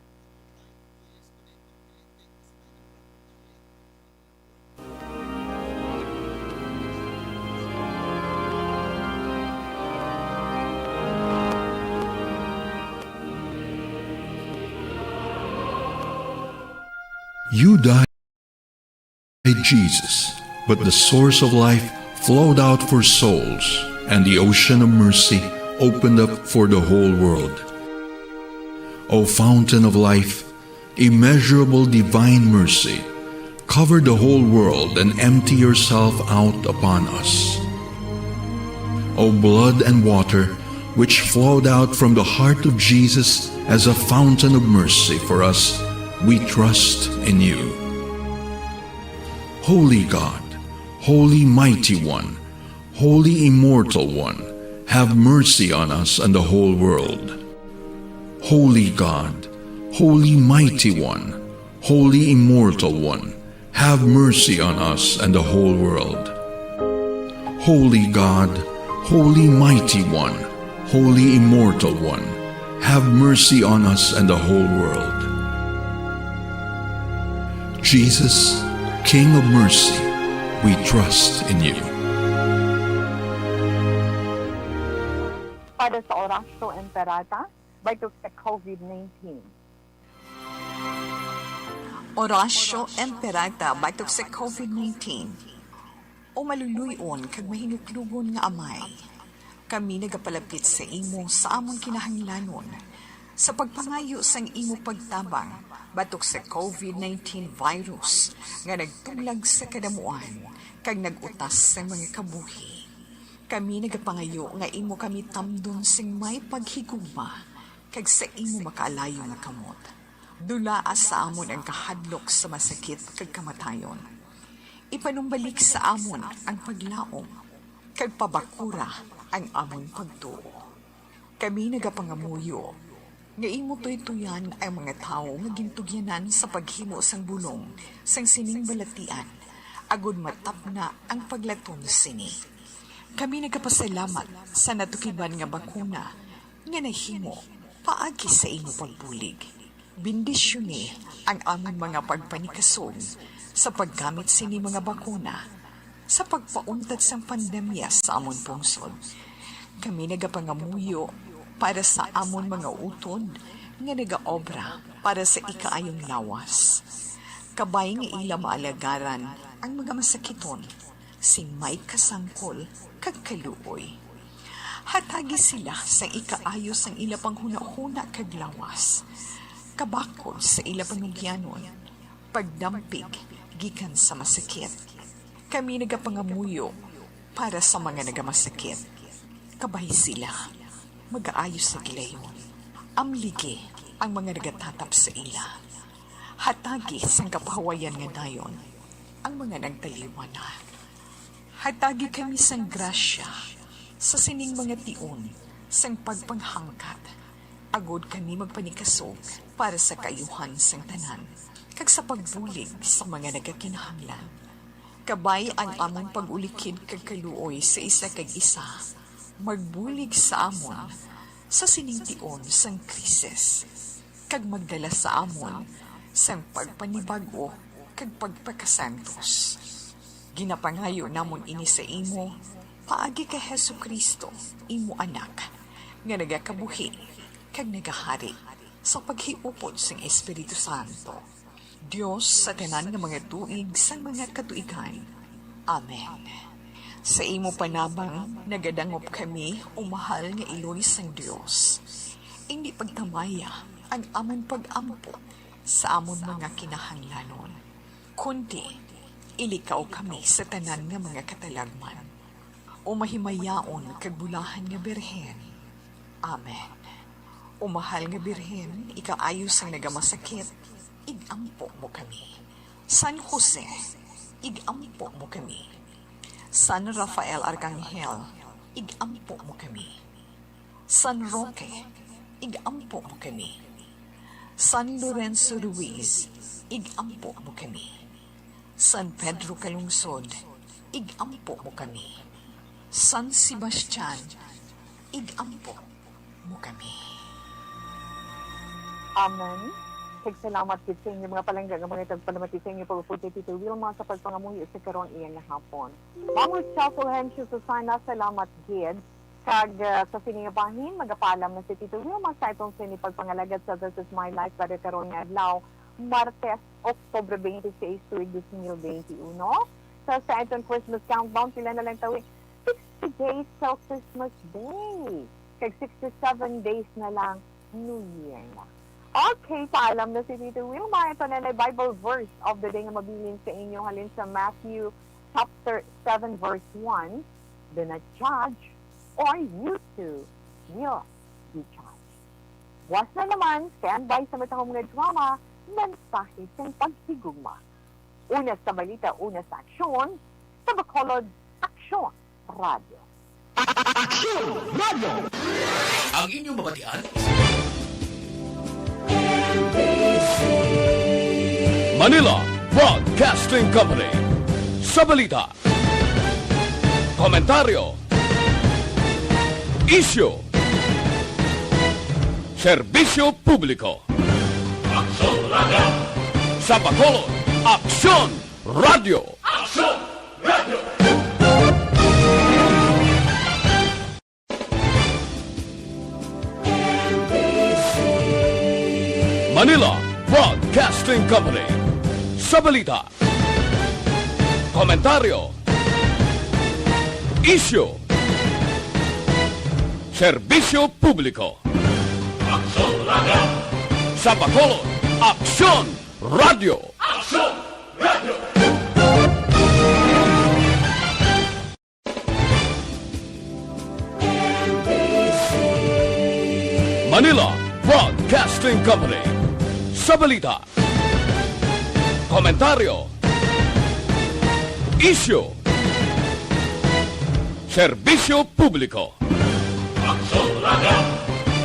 [SPEAKER 11] You died, Jesus, but the source of life flowed out for souls, and the ocean of mercy opened up for the whole world. O fountain of life, immeasurable divine mercy, cover the whole world and empty yourself out upon us. O blood and water, which flowed out from the heart of Jesus as a fountain of mercy for us, we trust in you. Holy God, Holy Mighty One, Holy Immortal One, have mercy on us and the whole world. Holy God, Holy Mighty One, Holy Immortal One, have mercy on us and the whole world. Holy God, Holy Mighty One, Holy Immortal One, have mercy on us and the whole world. Jesus, King of mercy, we trust in you.
[SPEAKER 2] Para sa Orasyo Emperata, batok sa COVID-19.
[SPEAKER 7] Orasyo Emperata batok sa COVID-19. O maluluyon kag mahinuklugon nga amay. Kami nagapalapit sa imo sa among kinahanglanon sa pagpangayo sang imo pagtabang batok sa COVID-19 virus nga nagtunglag sa kadamuan kag nagutas sa mga kabuhi. Kami nagapangayo nga imo kami tamdon sing may paghigugma kag sa imo makaalayo nga kamot. Dulaas sa amon ang kahadlok sa masakit kag kamatayon. Ipanumbalik sa amon ang paglaom kag pabakura ang amon pagtuo. Kami nagapangamuyo nga imo tuytuyan ang mga tao nga gintugyanan sa paghimo sang bulong sang sining balatian agud matapna ang paglatom sini. Kami nagapasalamat sa natukiban nga bakuna nga nahimo paagi sa imo pagbulig. Bendisyone ang among mga pagpanikasog sa paggamit sini mga bakuna sa pagpauntat sang pandemya sa amon pungsod. Kami nagapangamuyo para sa amon mga utod nga nagaobra para sa ikaayong lawas. Kabay nga ila maalagaran ang mga masakiton, sing may kasangkol kag kaluoy. Hatagi sila sa ikaayo sang ila panghuna-huna kag lawas. Kabakod sa ila panugyanon, pagdampig gikan sa masakit. Kami nagapangamuyo
[SPEAKER 16] para sa mga nagamasakit. Kabay sila, mag-aayos sa gilayon. Amligi ang mga nagatatap sa ila. Hatagi sang kapahawayan nga dayon, ang mga nagtaliwa na. Hatagi kami sang grasya, sa sining mga tion, sang pagpanghangkat. Agod kami magpanikasog para sa kayuhan sang tanan, kag sa pagbulig sa mga nagakinahanglan. Kabay ang amon pag-ulikid kag kaluoy sa isa kag isa, magbulig sa amon sa sining-tion sang krisis, kag magdala sa amon sang pagpanibago kag pagpakasantos. Ginapangayo namon ini sa imo, paagi ka Hesu Kristo, imo anak, nga nagakabuhi kag nagahari sa paghiupod sang Espiritu Santo. Diyos sa tanan nga mga tuig sang mga katuigan. Amen. Sa imo panabang, nagadangop kami o mahal nga Iloy sang Diyos. Hindi pagtamaya ang amon pag-ampo sa amon mga kinahanglanon. Kundi, ilikaw kami sa tanan nga mga katalagman. O mahimayaon kag bulahan nga birhen. Amen. O mahal nga birhen, ikaayos ang nagamasakit, igampo mo kami. San Jose, igampo mo kami. San Rafael Arcangel, igampo mo kami. San Roque, igampo mo kami. San Lorenzo Ruiz, igampo mo kami. San Pedro Calungsod, igampo mo kami. San Sebastian, igampo mo kami.
[SPEAKER 2] Amen. Salamat kit sa inyo mga palangga, mga tagpalamati sa inyo pagpupunti Tito Wilma sa pagpangamuhi sa karong iyan na hapon. Mga Chapel Henshu Susana, salamat gid. Kag sa siningabahin, magapalam na si Tito Wilma sa itong sinipagpangalagad sa This Is My Life para karong nga adlaw, Martes, Oktobre 26, 2021. Sa itong Christmas countdown, sila na lang tawin 60 days till Christmas Day. Kag 67 days na lang New Year na. Okay, paalam na si Tito Wilma. Ito na Bible verse of the day na mabilin sa inyo halin sa Matthew chapter 7 verse 1. Do not judge or you too will be judged. Was na naman, standby sa matahong mga drama, mensahe ng paghigugma. Una sa balita, una sa aksyon, sa Bacolod Aksyon Radio.
[SPEAKER 8] Aksyon Radio! Ang inyong mabatian, Manila Broadcasting Company. Sa balita, komentaryo, issue, serbisyo publiko. Aksyon Radio! Sa Bacolod, Aksyon Radio! Aksyon Radio! Manila Broadcasting Company. Sa balita, komentaryo, issue, serbisyo publiko. Aksyon Radio! Sa Bacolod, Aksyon Radio! Aksyon Radio! Manila Broadcasting Company. Sa balita, komentaryo, issue, serbisyo publiko. Aksyon Radio!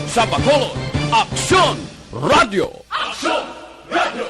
[SPEAKER 8] Sa Bacolod, Aksyon Radio! Aksyon Radio!